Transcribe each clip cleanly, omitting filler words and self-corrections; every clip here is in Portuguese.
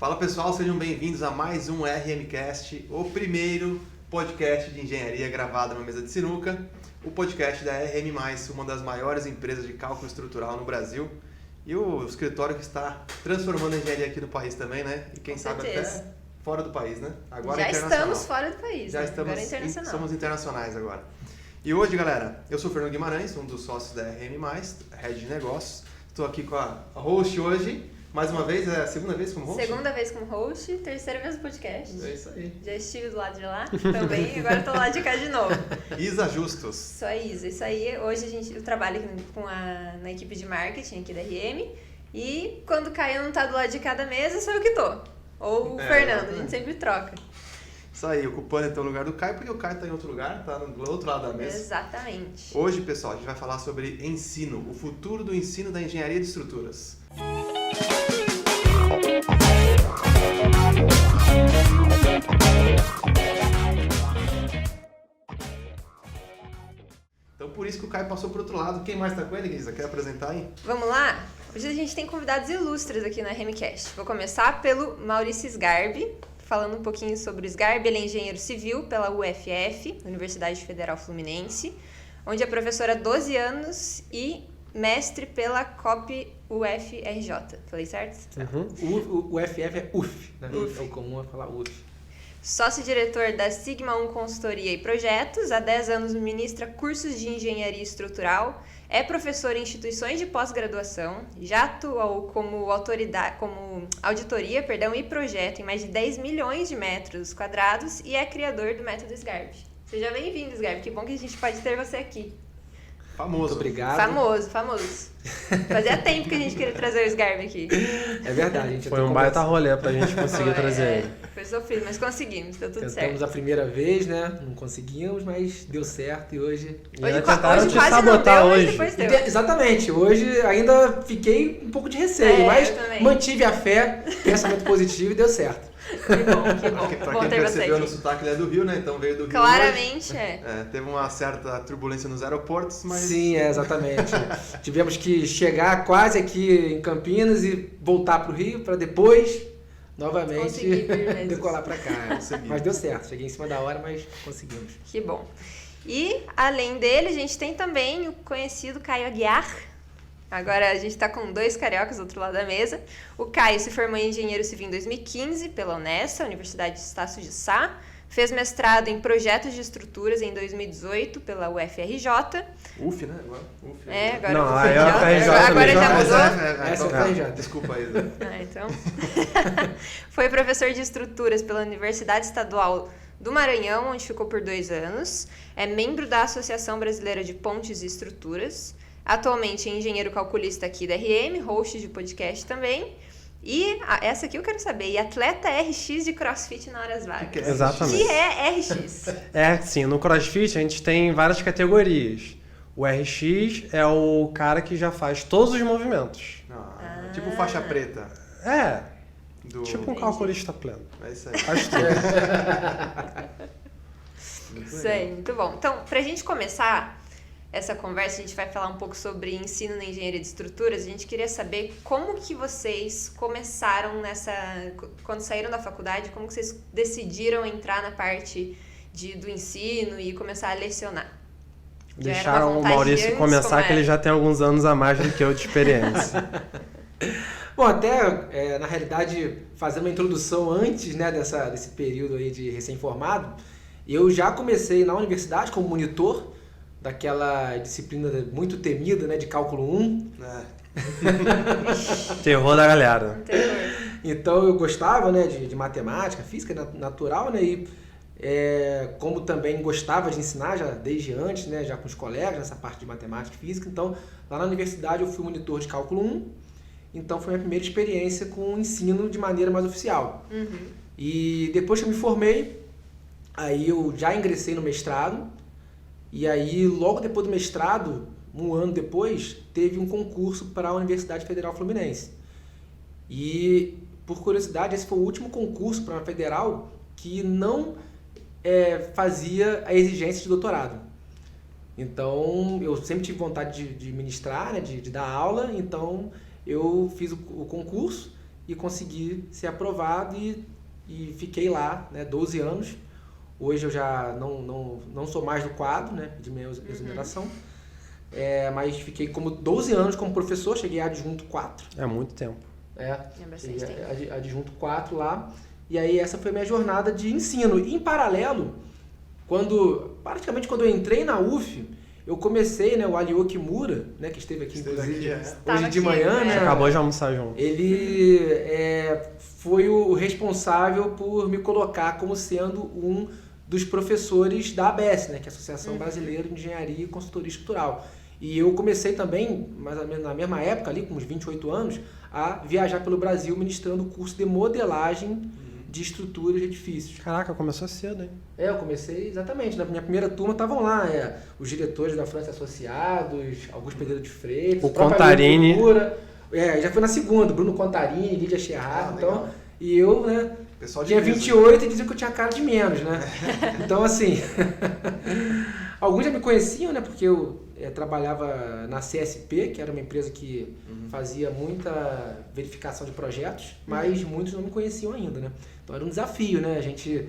Fala pessoal, sejam bem-vindos a mais um RMcast, o primeiro podcast de engenharia gravado na mesa de sinuca, o podcast da RM+, uma das maiores empresas de cálculo estrutural no Brasil e o escritório que está transformando a engenharia aqui no país também, né? E quem sabe até fora do país, né? Agora já estamos fora do país, já né? estamos, agora é internacional. Somos internacionais agora. E hoje, galera, eu sou o Fernando Guimarães, um dos sócios da RM+, Head de Negócios. Estou aqui com a host hoje. Mais uma vez, é a segunda vez como host? Segunda vez como host, terceira vez no podcast. É isso aí. Já estive do lado de lá também, e agora estou do lado de cá de novo. Isa Justus. Sou a Isa, isso aí. Hoje eu trabalho na equipe de marketing aqui da RM. E quando o Caio não tá do lado de cada mesa, sou eu que tô. Ou o Fernando, a gente sempre troca. Isso aí, ocupando então o lugar do Caio, porque o Caio está em outro lugar, está no outro lado da mesa. Exatamente. Hoje, pessoal, a gente vai falar sobre ensino, o futuro do ensino da engenharia de estruturas. Então, por isso que o Caio passou para o outro lado. Quem mais está com ele, Isa? Quer apresentar aí? Vamos lá? Hoje a gente tem convidados ilustres aqui na RMcast. Vou começar pelo Maurício Sgarbi, falando um pouquinho sobre o Sgarbi. Ele é engenheiro civil pela UFF, Universidade Federal Fluminense, onde é professor há 12 anos e mestre pela COP UFRJ. Falei certo? O UFF é UF, né? É o comum é falar UF. Sócio-diretor da Sigma 1 Consultoria e Projetos, há 10 anos ministra cursos de engenharia estrutural, é professor em instituições de pós-graduação, já atuou como auditoria e projeto em mais de 10 milhões de metros quadrados e é criador do método Sgarbi. Seja bem-vindo, Sgarbi, que bom que a gente pode ter você aqui. Famoso. Muito obrigado. Famoso. Fazia tempo que a gente queria trazer o Sgarbi aqui. É verdade, a gente foi um baita rolê pra gente conseguir trazer ele. Foi sofrido, mas conseguimos, deu tudo certo. Tentamos a primeira vez, né? Não conseguimos, mas deu certo e hoje... Hoje quase sabotar não deu, hoje. Mas depois deu. Exatamente, hoje ainda fiquei um pouco de receio, mas mantive a fé, pensamento positivo e deu certo. Que bom. Pra quem percebeu no sotaque, ele é do Rio, né? Então veio do Rio. Claramente, teve uma certa turbulência nos aeroportos, mas... Sim, exatamente. Tivemos que chegar quase aqui em Campinas e voltar pro Rio para depois, novamente, decolar para cá. Mas deu certo, cheguei em cima da hora, mas conseguimos. Que bom. E, além dele, a gente tem também o conhecido Caio Aguiar. Agora a gente está com dois cariocas do outro lado da mesa. O Caio se formou em engenheiro civil em 2015 pela Unessa, Universidade de Estácio de Sá. Fez mestrado em projetos de estruturas em 2018 pela UFRJ. UF, né? Agora não, UFRJ. a UFRJ agora já mudou. Essa é a UFRJ. Desculpa aí. Então. Foi professor de estruturas pela Universidade Estadual do Maranhão, onde ficou por 2 anos. É membro da Associação Brasileira de Pontes e Estruturas. Atualmente é engenheiro calculista aqui da RM, host de podcast também. E essa aqui eu quero saber, e atleta RX de CrossFit na horas vagas. Que é? Exatamente. O que é RX? Sim, no CrossFit a gente tem várias categorias. O RX é o cara que já faz todos os movimentos. Tipo faixa preta. Tipo um calculista pleno. É isso aí. Faz tudo. Isso aí, muito bom. Então, pra gente começar essa conversa, a gente vai falar um pouco sobre ensino na engenharia de estruturas. A gente queria saber como que vocês começaram quando saíram da faculdade, como que vocês decidiram entrar na parte do ensino e começar a lecionar. Deixaram o Maurício começar, que ele já tem alguns anos a mais do que eu de experiência. Bom, até na realidade, fazendo uma introdução antes, né, desse período aí de recém-formado, eu já comecei na universidade como monitor daquela disciplina muito temida, né, de cálculo 1. Terror da galera. Então eu gostava, né, de matemática, física natural, né, e como também gostava de ensinar já desde antes, né, já com os colegas nessa parte de matemática e física. Então lá na universidade eu fui monitor de cálculo 1, então foi a minha primeira experiência com o ensino de maneira mais oficial. E depois que eu me formei, aí eu já ingressei no mestrado. E aí, logo depois do mestrado, um ano depois, teve um concurso para a Universidade Federal Fluminense. E, por curiosidade, esse foi o último concurso para uma federal que não fazia a exigência de doutorado. Então, eu sempre tive vontade de ministrar, né, de dar aula, então eu fiz o concurso e consegui ser aprovado e fiquei lá, né, 12 anos. Hoje eu já não sou mais do quadro, né, de minha exoneração, mas fiquei como 12 anos como professor, cheguei a adjunto 4. É muito tempo. Bastante tempo. Adjunto 4 lá, e aí essa foi a minha jornada de ensino. E, em paralelo, praticamente quando eu entrei na UF, eu comecei, né, o Alio Kimura, né, que esteve aqui, inclusive, hoje de manhã, né? Acabou de almoçar junto. Ele foi o responsável por me colocar como sendo um dos professores da ABS, né, que é a Associação Brasileira de Engenharia e Consultoria Estrutural. E eu comecei também, mais ou menos na mesma época, ali com uns 28 anos, a viajar pelo Brasil ministrando o curso de modelagem de estruturas de edifícios. Caraca, começou cedo, hein? Eu comecei exatamente. Na minha primeira turma estavam lá os diretores da França Associados, Augusto Pedreira de Freitas, o Contarini. Já foi na segunda, Bruno Contarini, Lídia Scherrard, então, e eu, né, tinha peso, 28 e dizia que eu tinha cara de menos, né? Então, assim, alguns já me conheciam, né, porque eu trabalhava na CSP, que era uma empresa que fazia muita verificação de projetos, mas muitos não me conheciam ainda, né? Então era um desafio, né? A gente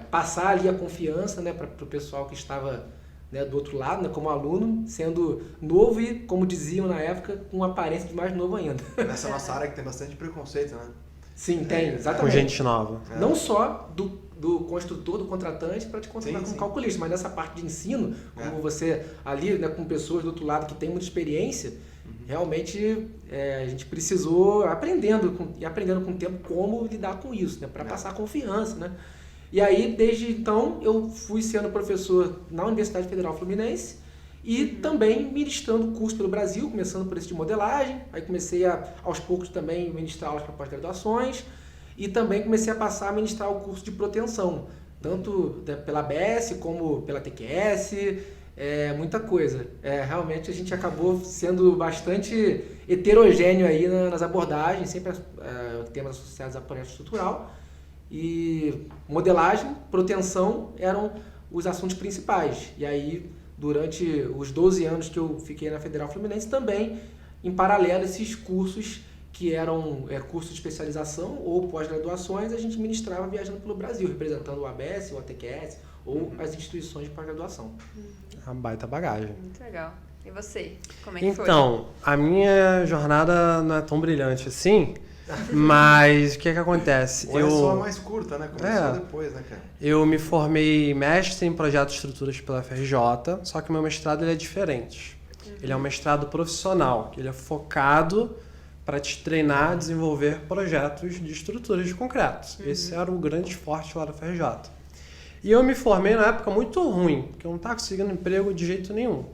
passar ali a confiança, né, para o pessoal que estava, né, do outro lado, né, como aluno, sendo novo e, como diziam na época, com aparência de mais novo ainda. Nessa nossa área que tem bastante preconceito, né? Sim, tem, exatamente. Com gente nova. Não só do construtor, do contratante, para te contratar como calculista, mas nessa parte de ensino, como você ali, né, com pessoas do outro lado que têm muita experiência, realmente a gente precisou aprendendo com o tempo como lidar com isso, né, para passar confiança, né? E aí, desde então, eu fui sendo professor na Universidade Federal Fluminense e também ministrando curso pelo Brasil, começando por esse de modelagem, aí comecei aos poucos também ministrar aulas para pós-graduações e também comecei a passar a ministrar o curso de proteção, tanto pela ABS como pela TQS, muita coisa. Realmente a gente acabou sendo bastante heterogêneo aí nas abordagens, sempre temas associados a projeto estrutural, e modelagem, proteção eram os assuntos principais. E aí, durante os 12 anos que eu fiquei na Federal Fluminense, também, em paralelo, esses cursos que eram cursos de especialização ou pós-graduações, a gente ministrava viajando pelo Brasil, representando o ABS, o ATQS ou as instituições de pós-graduação. A baita bagagem. Muito legal. E você? Como é que foi? Então, a minha jornada não é tão brilhante assim, mas o que acontece? Ou é só a mais curta, né? Começou depois, né, cara? Eu me formei mestre em projetos de estruturas pela FRJ, só que o meu mestrado ele é diferente. Ele é um mestrado profissional, ele é focado para te treinar a desenvolver projetos de estruturas de concreto. Esse era o grande forte lá da FRJ. E eu me formei na época muito ruim, porque eu não estava conseguindo emprego de jeito nenhum.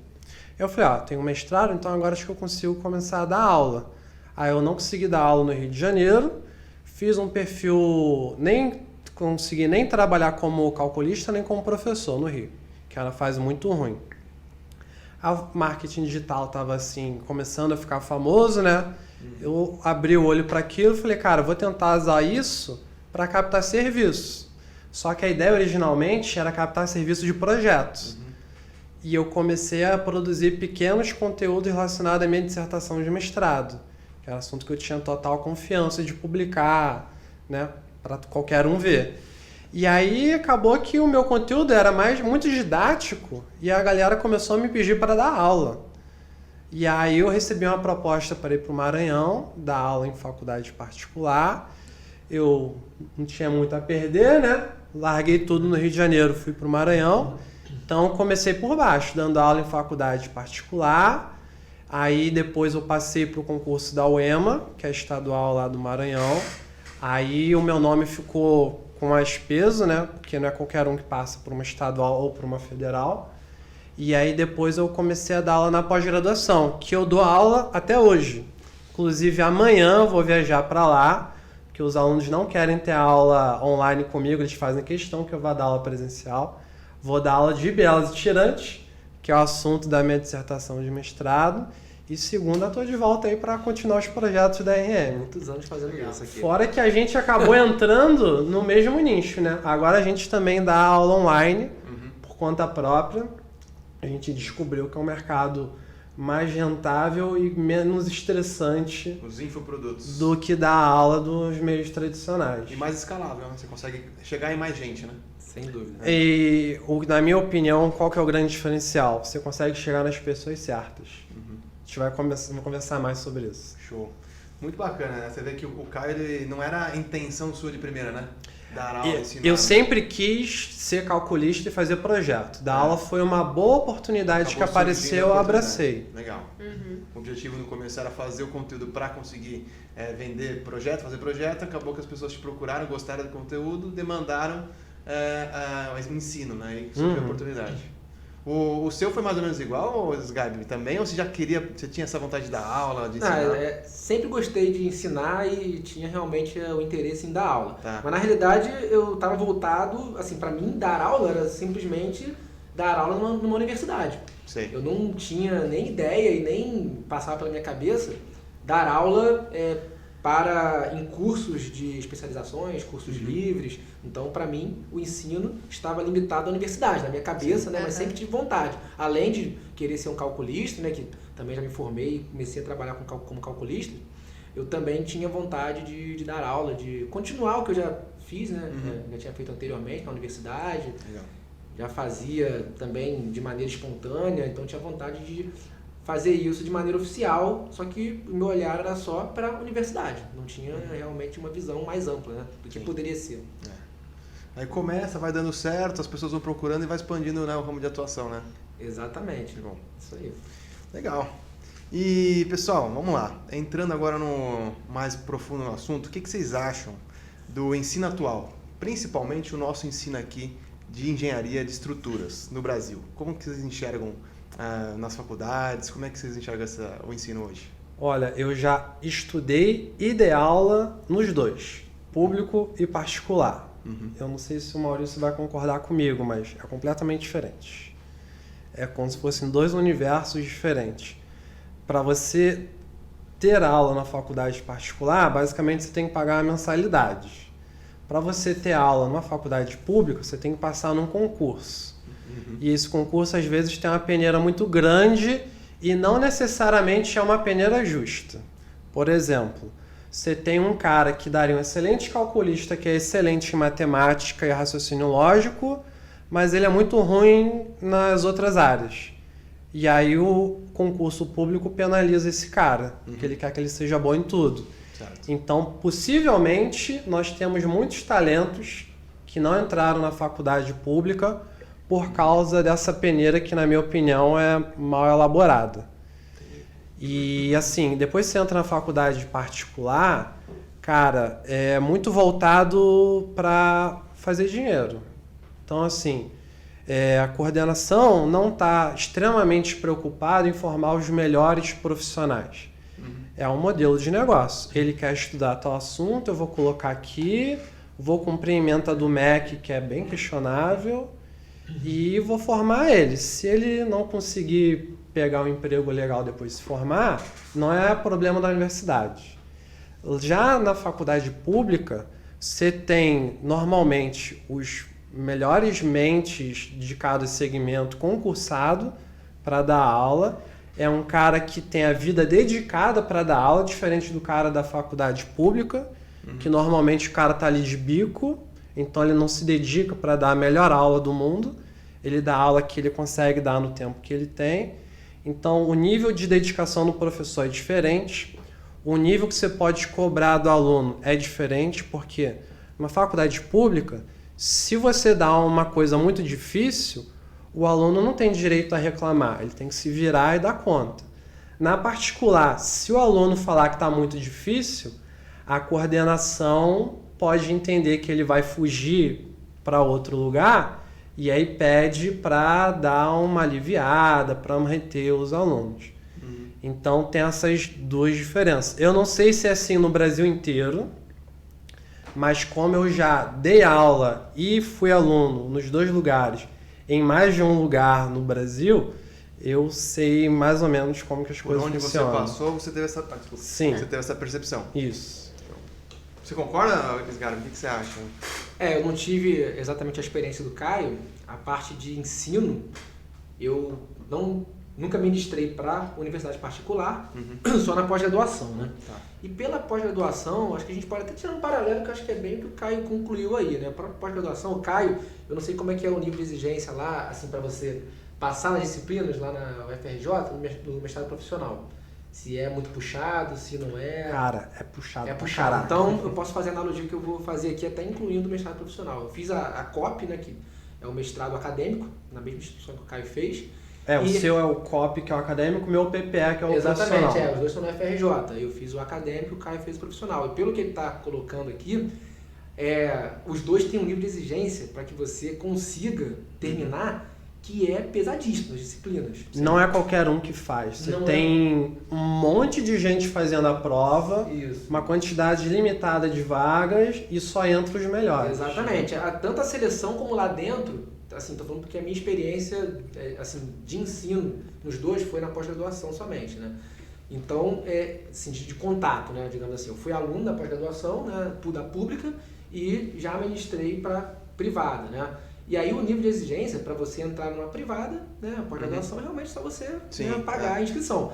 Eu falei, tenho um mestrado, então agora acho que eu consigo começar a dar aula. Aí eu não consegui dar aula no Rio de Janeiro, fiz um perfil, nem consegui nem trabalhar como calculista, nem como professor no Rio, que era uma fase muito ruim. A marketing digital estava assim, começando a ficar famoso, né? Eu abri o olho para aquilo e falei, cara, vou tentar usar isso para captar serviços. Só que a ideia originalmente era captar serviços de projetos. E eu comecei a produzir pequenos conteúdos relacionados à minha dissertação de mestrado, que era assunto que eu tinha total confiança de publicar, né, para qualquer um ver. E aí acabou que o meu conteúdo era muito didático e a galera começou a me pedir para dar aula. E aí eu recebi uma proposta para ir para o Maranhão, dar aula em faculdade particular. Eu não tinha muito a perder, né? Larguei tudo no Rio de Janeiro, fui para o Maranhão. Então comecei por baixo, dando aula em faculdade particular. Aí depois eu passei para o concurso da UEMA, que é estadual lá do Maranhão. Aí o meu nome ficou com mais peso, né? Porque não é qualquer um que passa por uma estadual ou por uma federal. E aí depois eu comecei a dar aula na pós-graduação, que eu dou aula até hoje. Inclusive amanhã eu vou viajar para lá, porque os alunos não querem ter aula online comigo, eles fazem questão que eu vá dar aula presencial. Vou dar aula de bielas e tirantes, que é o assunto da minha dissertação de mestrado. E segunda, estou de volta aí para continuar os projetos da RM. Muitos anos fazendo isso aqui. Fora que a gente acabou entrando no mesmo nicho, né? Agora a gente também dá aula online, por conta própria. A gente descobriu que é um mercado mais rentável e menos estressante Os infoprodutos. do que dar aula dos meios tradicionais. E mais escalável, né? Você consegue chegar em mais gente, né? Sem dúvida. E, na minha opinião, qual que é o grande diferencial? Você consegue chegar nas pessoas certas. A gente vai conversar mais sobre isso. Show. Muito bacana, né? Você vê que o Caio, ele não era a intenção sua de primeira, né? Dar aula, ensinar. Eu sempre quis ser calculista e fazer projeto. Dar aula foi uma boa oportunidade que apareceu, eu abracei. Legal. O objetivo no começo era fazer o conteúdo para conseguir vender projeto, fazer projeto. Acabou que as pessoas te procuraram, gostaram do conteúdo, demandaram o ensino, né? E surgiu a oportunidade. O seu foi mais ou menos igual, Gabi, também? Ou você já você tinha essa vontade de dar aula, de ensinar? Sempre gostei de ensinar e tinha realmente o interesse em dar aula. Tá. Mas na realidade eu estava voltado, assim, para mim dar aula era simplesmente dar aula numa universidade. Sei. Eu não tinha nem ideia e nem passava pela minha cabeça dar aula em cursos de especializações, cursos livres. Então, para mim, o ensino estava limitado à universidade, na minha cabeça, né? Mas sempre tive vontade. Além de querer ser um calculista, né? Que também já me formei e comecei a trabalhar como calculista, eu também tinha vontade de dar aula, de continuar o que eu já fiz, né? Já tinha feito anteriormente na universidade. Legal. Já fazia também de maneira espontânea, então tinha vontade de fazer isso de maneira oficial, só que o meu olhar era só para a universidade, não tinha realmente uma visão mais ampla, né, do que poderia ser. Aí começa, vai dando certo, as pessoas vão procurando e vai expandindo, né, o ramo de atuação, né? Exatamente. Bom. Isso aí. Legal. E, pessoal, vamos lá. Entrando agora no mais profundo no assunto, o que vocês acham do ensino atual? Principalmente o nosso ensino aqui de engenharia de estruturas no Brasil. Como que vocês enxergam nas faculdades? Como é que vocês enxergam o ensino hoje? Olha, eu já estudei e dei aula nos dois, público e particular. Eu não sei se o Maurício vai concordar comigo, mas é completamente diferente. É como se fossem dois universos diferentes. Para você ter aula na faculdade particular, basicamente você tem que pagar uma mensalidade. Para você ter aula numa faculdade pública, você tem que passar num concurso. E esse concurso, às vezes, tem uma peneira muito grande e não necessariamente é uma peneira justa. Por exemplo, você tem um cara que daria um excelente calculista, que é excelente em matemática e raciocínio lógico, mas ele é muito ruim nas outras áreas. E aí o concurso público penaliza esse cara, porque ele quer que ele seja bom em tudo. Certo. Então, possivelmente, nós temos muitos talentos que não entraram na faculdade pública por causa dessa peneira que, na minha opinião, é mal elaborada. E, assim, depois você entra na faculdade particular, cara, é muito voltado para fazer dinheiro. Então, assim, a coordenação não está extremamente preocupada em formar os melhores profissionais. É um modelo de negócio. Ele quer estudar tal assunto, eu vou colocar aqui, vou cumprir a ementa do MEC, que é bem questionável, e vou formar ele. Se ele não conseguir pegar um emprego legal depois de se formar, não é problema da universidade. Já na faculdade pública, você tem normalmente os melhores mentes de cada segmento concursado para dar aula. É um cara que tem a vida dedicada para dar aula, diferente do cara da faculdade pública, que normalmente o cara está ali de bico, então ele não se dedica para dar a melhor aula do mundo, ele dá a aula que ele consegue dar no tempo que ele tem. Então o nível de dedicação do professor é diferente, o nível que você pode cobrar do aluno é diferente, porque numa faculdade pública, se você dá uma coisa muito difícil, o aluno não tem direito a reclamar, ele tem que se virar e dar conta. Na particular, se o aluno falar que está muito difícil, a coordenação pode entender que ele vai fugir para outro lugar e aí pede para dar uma aliviada, para reter os alunos. Então tem essas duas diferenças. Eu não sei se é assim no Brasil inteiro, mas como eu já dei aula e fui aluno nos dois lugares, em mais de um lugar no Brasil, eu sei mais ou menos como que as coisas funcionam. Por onde você passou, você teve essa, Sim. Você teve essa percepção. Isso. Você concorda, Isgaro? O que você acha? Eu não tive exatamente a experiência do Caio. A parte de ensino, eu não nunca ministrei para universidade particular, só na pós-graduação, né? Tá. E pela pós-graduação, acho que a gente pode até tirar um paralelo, que eu acho que é bem o que o Caio concluiu aí, né? Para pós-graduação, o Caio, eu não sei como é que é o nível de exigência lá, assim, para você passar nas disciplinas lá na UFRJ, no mestrado profissional. Se é muito puxado, se não é... Cara, é puxado. É pra puxado. caralho. Então, eu posso fazer a analogia que eu vou fazer aqui, até incluindo o mestrado profissional. Eu fiz a COP, né, que é o mestrado acadêmico, na mesma instituição que o Caio fez. O seu é o COP, que é o acadêmico, o meu PPE, que é o Exatamente, profissional. os dois estão no FRJ. Eu fiz o acadêmico e o Caio fez o profissional. E pelo que ele está colocando aqui, os dois têm um nível de exigência para que você consiga terminar, que é pesadíssimo nas disciplinas. Não é qualquer um que faz. Você tem um monte de gente fazendo a prova, uma quantidade limitada de vagas e só entra os melhores. Exatamente. Tanto a seleção como lá dentro, assim, estou falando porque a minha experiência assim, de ensino nos dois foi na pós-graduação somente, né? Então, assim, de contato, né? Digamos assim, eu fui aluno da pós-graduação, né, da pública, e já ministrei para privada, né? E aí o nível de exigência para você entrar numa privada, né, a pós-graduação é realmente só você pagar a inscrição.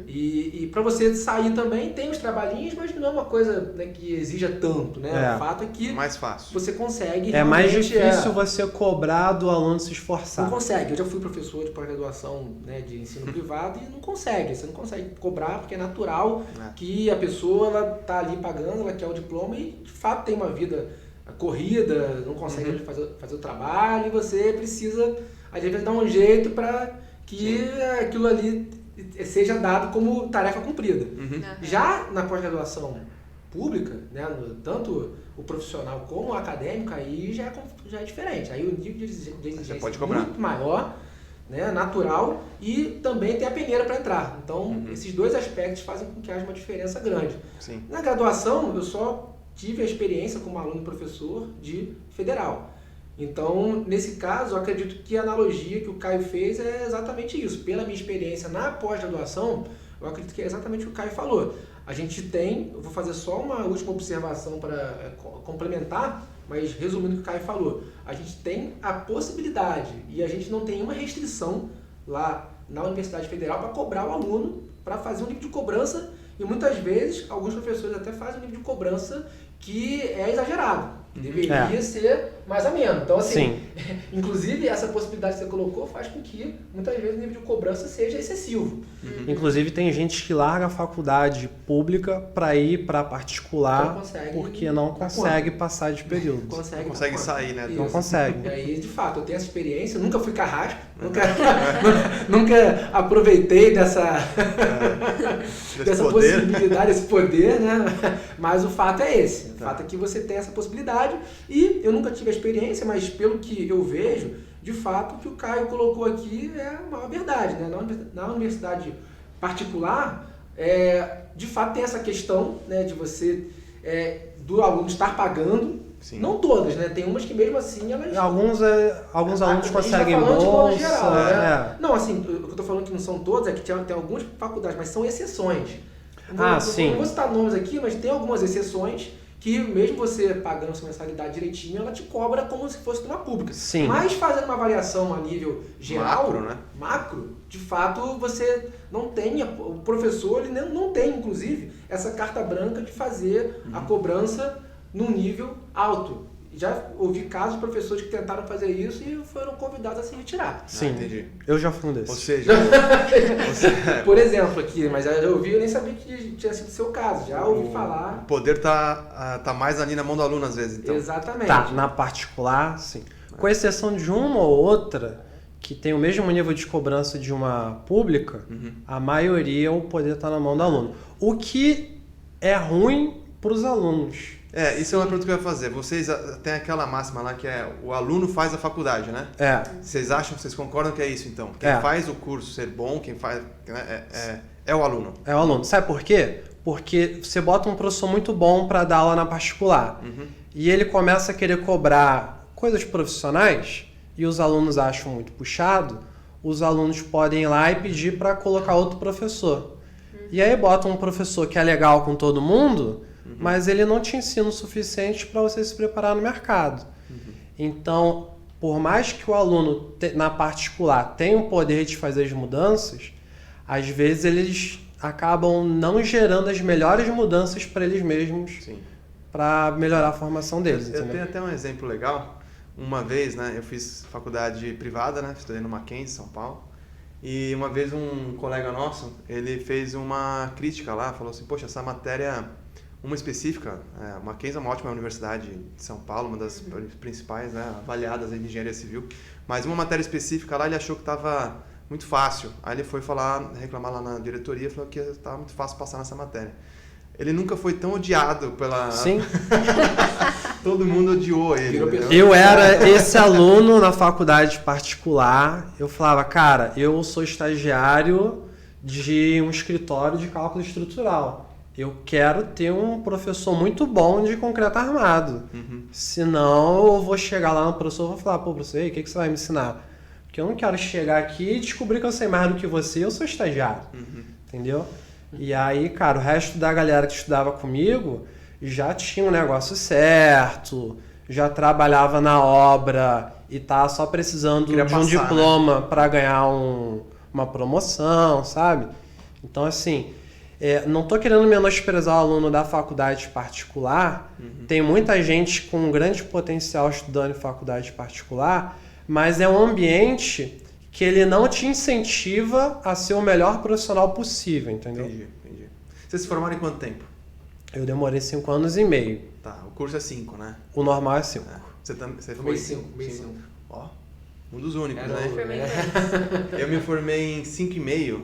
E para você sair também tem os trabalhinhos, mas não é uma coisa, né, que exija tanto, né? O fato é que mais fácil. Você consegue. É mais difícil você cobrar do aluno se esforçar. Não consegue. Eu já fui professor de pós-graduação, né, de ensino privado e não consegue. Você não consegue cobrar porque é natural que a pessoa ela tá ali pagando, ela quer o diploma e de fato tem uma vida corrida, não consegue fazer o trabalho e você precisa, às vezes, dar um jeito para que aquilo ali seja dado como tarefa cumprida. Já na pós-graduação pública, né, tanto o profissional como o acadêmico, aí já é diferente. Aí o nível de exigência é muito maior, né, natural, e também tem a peneira para entrar. Então, esses dois aspectos fazem com que haja uma diferença grande. Sim. Na graduação, eu só tive a experiência como aluno e professor de federal. Então, nesse caso, eu acredito que a analogia que o Caio fez é exatamente isso. Pela minha experiência na pós-graduação, eu acredito que é exatamente o que o Caio falou. A gente tem, eu vou fazer só uma última observação para complementar, mas resumindo o que o Caio falou, a gente tem a possibilidade e a gente não tem nenhuma restrição lá na Universidade Federal para cobrar o aluno, para fazer um nível de cobrança, e muitas vezes alguns professores até fazem um nível de cobrança que é exagerado. Deveria ser mais ameno. Então, assim, inclusive essa possibilidade que você colocou faz com que muitas vezes o nível de cobrança seja excessivo. Inclusive tem gente que larga a faculdade pública para ir para particular porque não consegue passar de período. Não consegue sair, né? Não consegue. E aí, de fato, eu tenho essa experiência, nunca fui carrasco, nunca aproveitei dessa possibilidade, desse poder, né? Mas o fato é esse. O fato é que você tem essa possibilidade e eu nunca tive a experiência, mas pelo que eu vejo, de fato, o que o Caio colocou aqui é a maior verdade, né? Na universidade particular, de fato tem essa questão, né, de você, do aluno estar pagando. Sim. Não todas, né? Tem umas que mesmo assim elas... Alguns alunos conseguem bolsa. Geral, né? Não, assim, o que eu estou falando que não são todas, é que tem algumas faculdades, mas são exceções. Sim. Não vou citar nomes aqui, mas tem algumas exceções que mesmo você pagando sua mensalidade direitinho, ela te cobra como se fosse uma pública. Sim. Mas fazendo uma avaliação a nível geral, macro, de fato, você não tem, o professor ele não tem, inclusive, essa carta branca de fazer a cobrança num nível alto. Já ouvi casos de professores que tentaram fazer isso e foram convidados a se retirar. Sim, entendi. Eu já fui um desses. Ou seja, por exemplo aqui, mas eu ouvi, eu nem sabia que tinha sido o seu caso. Já ouvi falar. O poder tá mais ali na mão do aluno às vezes, então. Exatamente. Tá, na particular, sim. Com exceção de uma ou outra que tem o mesmo nível de cobrança de uma pública, a maioria o poder tá na mão do aluno. O que é ruim para os alunos. Isso é uma pergunta que eu ia fazer. Vocês têm aquela máxima lá que é o aluno faz a faculdade, né? Vocês concordam que é isso, então? Quem faz o curso ser bom, quem faz é o aluno. É o aluno. Sabe por quê? Porque você bota um professor muito bom para dar aula na particular e ele começa a querer cobrar coisas profissionais e os alunos acham muito puxado, os alunos podem ir lá e pedir para colocar outro professor. E aí bota um professor que é legal com todo mundo, mas ele não te ensina o suficiente para você se preparar no mercado. Então, por mais que o aluno, na particular, tenha o poder de fazer as mudanças, às vezes eles acabam não gerando as melhores mudanças para eles mesmos, para melhorar a formação deles. Eu tenho até um exemplo legal. Uma vez, né, eu fiz faculdade privada, né, estudei no Mackenzie, São Paulo, e uma vez um colega nosso, ele fez uma crítica lá, falou assim, poxa, essa matéria, uma específica, o Mackenzie é uma ótima universidade de São Paulo, uma das principais, né, avaliadas em engenharia civil, mas uma matéria específica lá ele achou que estava muito fácil. Aí ele foi reclamar lá na diretoria, falou que estava muito fácil passar nessa matéria. Ele nunca foi tão odiado pela... Sim. Todo mundo odiou ele. Eu era esse aluno na faculdade particular. Eu falava, cara, eu sou estagiário de um escritório de cálculo estrutural. Eu quero ter um professor muito bom de concreto armado. Senão eu vou chegar lá no professor e vou falar, pô, professor, o que você vai me ensinar? Porque eu não quero chegar aqui e descobrir que eu sei mais do que você, eu sou estagiário. Entendeu? E aí, cara, o resto da galera que estudava comigo já tinha um negócio certo, já trabalhava na obra e tá só precisando de um diploma, né, para ganhar uma promoção, sabe? Então, assim, não tô querendo menosprezar o aluno da faculdade particular. Tem muita gente com um grande potencial estudando em faculdade particular, mas é um ambiente que ele não te incentiva a ser o melhor profissional possível, entendeu? Entendi. Vocês se formaram em quanto tempo? Eu demorei 5 anos e meio. Tá, o curso é 5, né? O normal é 5. Você foi 5. Ó, um dos únicos, né? Eu Eu me formei em 5,5,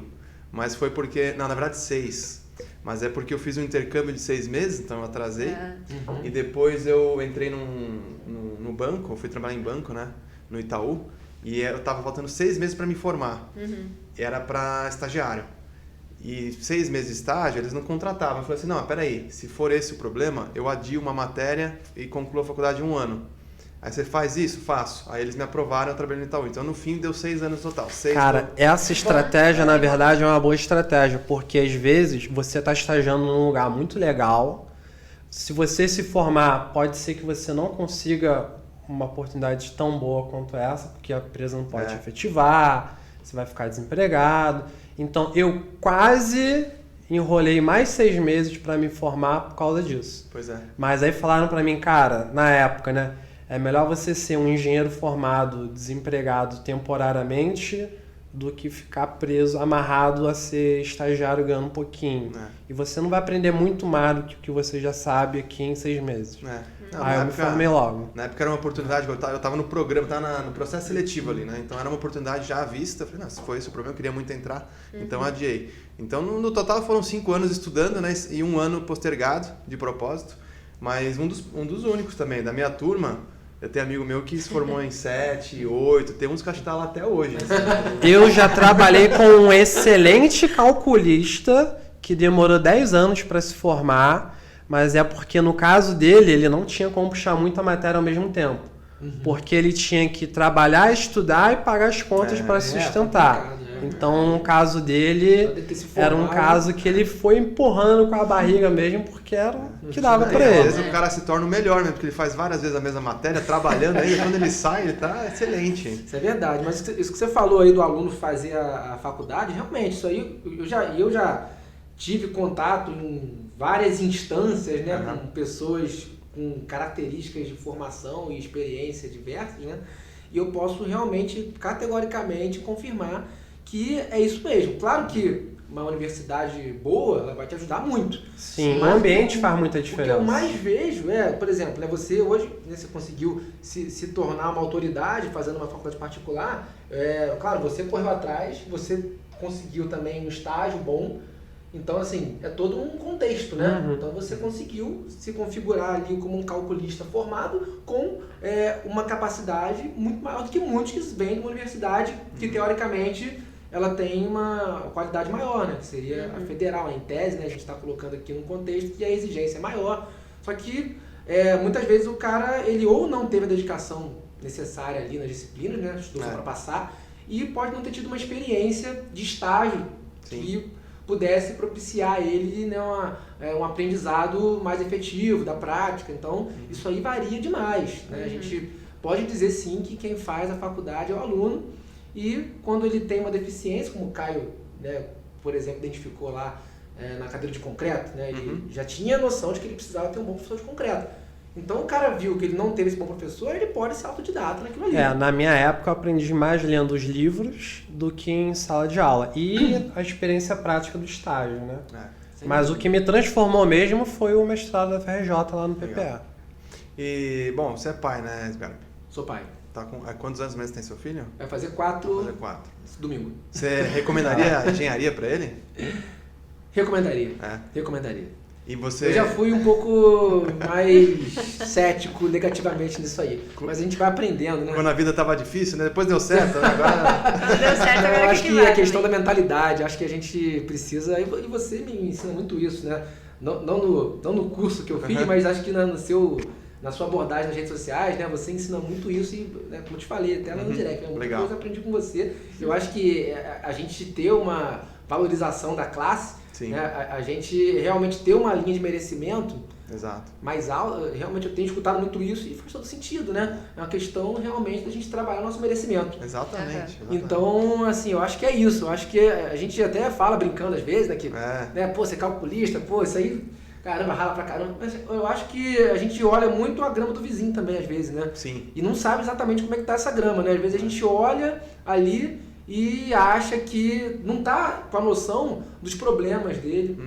mas foi porque... Não, na verdade 6. Mas é porque eu fiz um intercâmbio de 6 meses, então eu atrasei. E depois eu entrei no banco, eu fui trabalhar em banco, né? No Itaú. E eu tava faltando 6 meses para me formar. Era para estagiário. E 6 meses de estágio, eles não contratavam. Eu falei assim, não, peraí, se for esse o problema, eu adio uma matéria e concluo a faculdade em 1 ano. Aí você faz isso? Faço. Aí eles me aprovaram, eu trabalhei no Itaú. Então, no fim, deu 6 anos total. Cara, essa estratégia, na verdade, é uma boa estratégia. Porque, às vezes, você está estagiando num lugar muito legal. Se você se formar, pode ser que você não consiga uma oportunidade tão boa quanto essa, porque a empresa não pode te efetivar, você vai ficar desempregado. Então, eu quase enrolei mais 6 meses para me formar por causa disso. Pois é. Mas aí falaram para mim, cara, na época, né? É melhor você ser um engenheiro formado, desempregado temporariamente, do que ficar preso, amarrado a ser estagiário ganhando um pouquinho. E você não vai aprender muito mais do que o que você já sabe aqui em 6 meses. Aí eu me formei logo. Na época era uma oportunidade, eu tava no programa, tava no processo seletivo ali, né? Então era uma oportunidade já à vista. Eu falei, não, se foi esse o problema, eu queria muito entrar, então adiei. Então no total foram 5 anos estudando, né? E 1 ano postergado, de propósito. Mas um dos únicos também, da minha turma, eu tenho amigo meu que se formou em 7, 8, tem uns que acho que tá lá até hoje. Eu já trabalhei com um excelente calculista que demorou 10 anos para se formar, mas é porque no caso dele, ele não tinha como puxar muita matéria ao mesmo tempo. Porque ele tinha que trabalhar, estudar e pagar as contas para se sustentar. Então, no caso dele, era um caso que ele foi empurrando com a barriga mesmo, porque era o que dava para ele. Às vezes o cara se torna o melhor mesmo, porque ele faz várias vezes a mesma matéria, trabalhando aí, quando ele sai, ele tá excelente. Isso é verdade, mas isso que você falou aí do aluno fazer a faculdade, realmente, isso aí eu já tive contato em várias instâncias, né, com pessoas com características de formação e experiência diversas, né, e eu posso realmente, categoricamente, confirmar que é isso mesmo. Claro que uma universidade boa, ela vai te ajudar muito. Sim, o ambiente faz muita diferença. O que eu mais vejo por exemplo, você hoje, né, você conseguiu se tornar uma autoridade fazendo uma faculdade particular, claro, você correu atrás, você conseguiu também um estágio bom, então assim, é todo um contexto, né? Então você conseguiu se configurar ali como um calculista formado com uma capacidade muito maior do que muitos que vêm de uma universidade que teoricamente ela tem uma qualidade maior, né? Que seria a federal, em tese, né? A gente está colocando aqui num contexto que a exigência é maior. Só que muitas vezes o cara, ele ou não teve a dedicação necessária ali nas disciplinas, né? Estudou para passar, e pode não ter tido uma experiência de estágio que pudesse propiciar ele, né, um aprendizado mais efetivo da prática. Então, isso aí varia demais, né? A gente pode dizer sim que quem faz a faculdade é o aluno, e quando ele tem uma deficiência, como o Caio, né, por exemplo, identificou lá na cadeira de concreto, né, ele já tinha noção de que ele precisava ter um bom professor de concreto. Então o cara viu que ele não teve esse bom professor, ele pode ser autodidata naquilo ali. Na minha época eu aprendi mais lendo os livros do que em sala de aula. E a experiência prática do estágio, né? Mas o que me transformou mesmo foi o mestrado da FRJ lá no PPA. Legal. E, bom, você é pai, né, Sgarbi? Sou pai. Tá com quantos anos mesmo tem seu filho? Vai fazer 4 Vai fazer 4. domingo. Você recomendaria engenharia pra ele? Recomendaria. É. Recomendaria. E você... Eu já fui um pouco mais cético negativamente nisso aí. Mas a gente vai aprendendo, né? Quando a vida tava difícil, né? Depois deu certo, né? Agora... Deu certo, agora Eu acho que vai a questão da também. mentalidade, acho que a gente precisa... E você me ensina muito isso, né? Não no curso que eu fiz, mas acho que na sua abordagem nas redes sociais, né? Você ensina muito isso e, né, como eu te falei, até lá no direct, né? Muita Legal. coisa eu aprendi com você. Eu acho que a gente ter uma valorização da classe, Sim. né? A gente realmente ter uma linha de merecimento Exato. mais alta, realmente eu tenho escutado muito isso e faz todo sentido, né? É uma questão realmente da gente trabalhar o nosso merecimento. Exatamente. Então, assim, eu acho que é isso. Eu acho que a gente até fala brincando às vezes, né? Que, né, pô, você é calculista, pô, isso aí, caramba, rala pra caramba. Mas eu acho que a gente olha muito a grama do vizinho também, às vezes, né? Sim. E não sabe exatamente como é que tá essa grama, né? Às vezes a gente olha ali e acha que não tá com a noção dos problemas dele.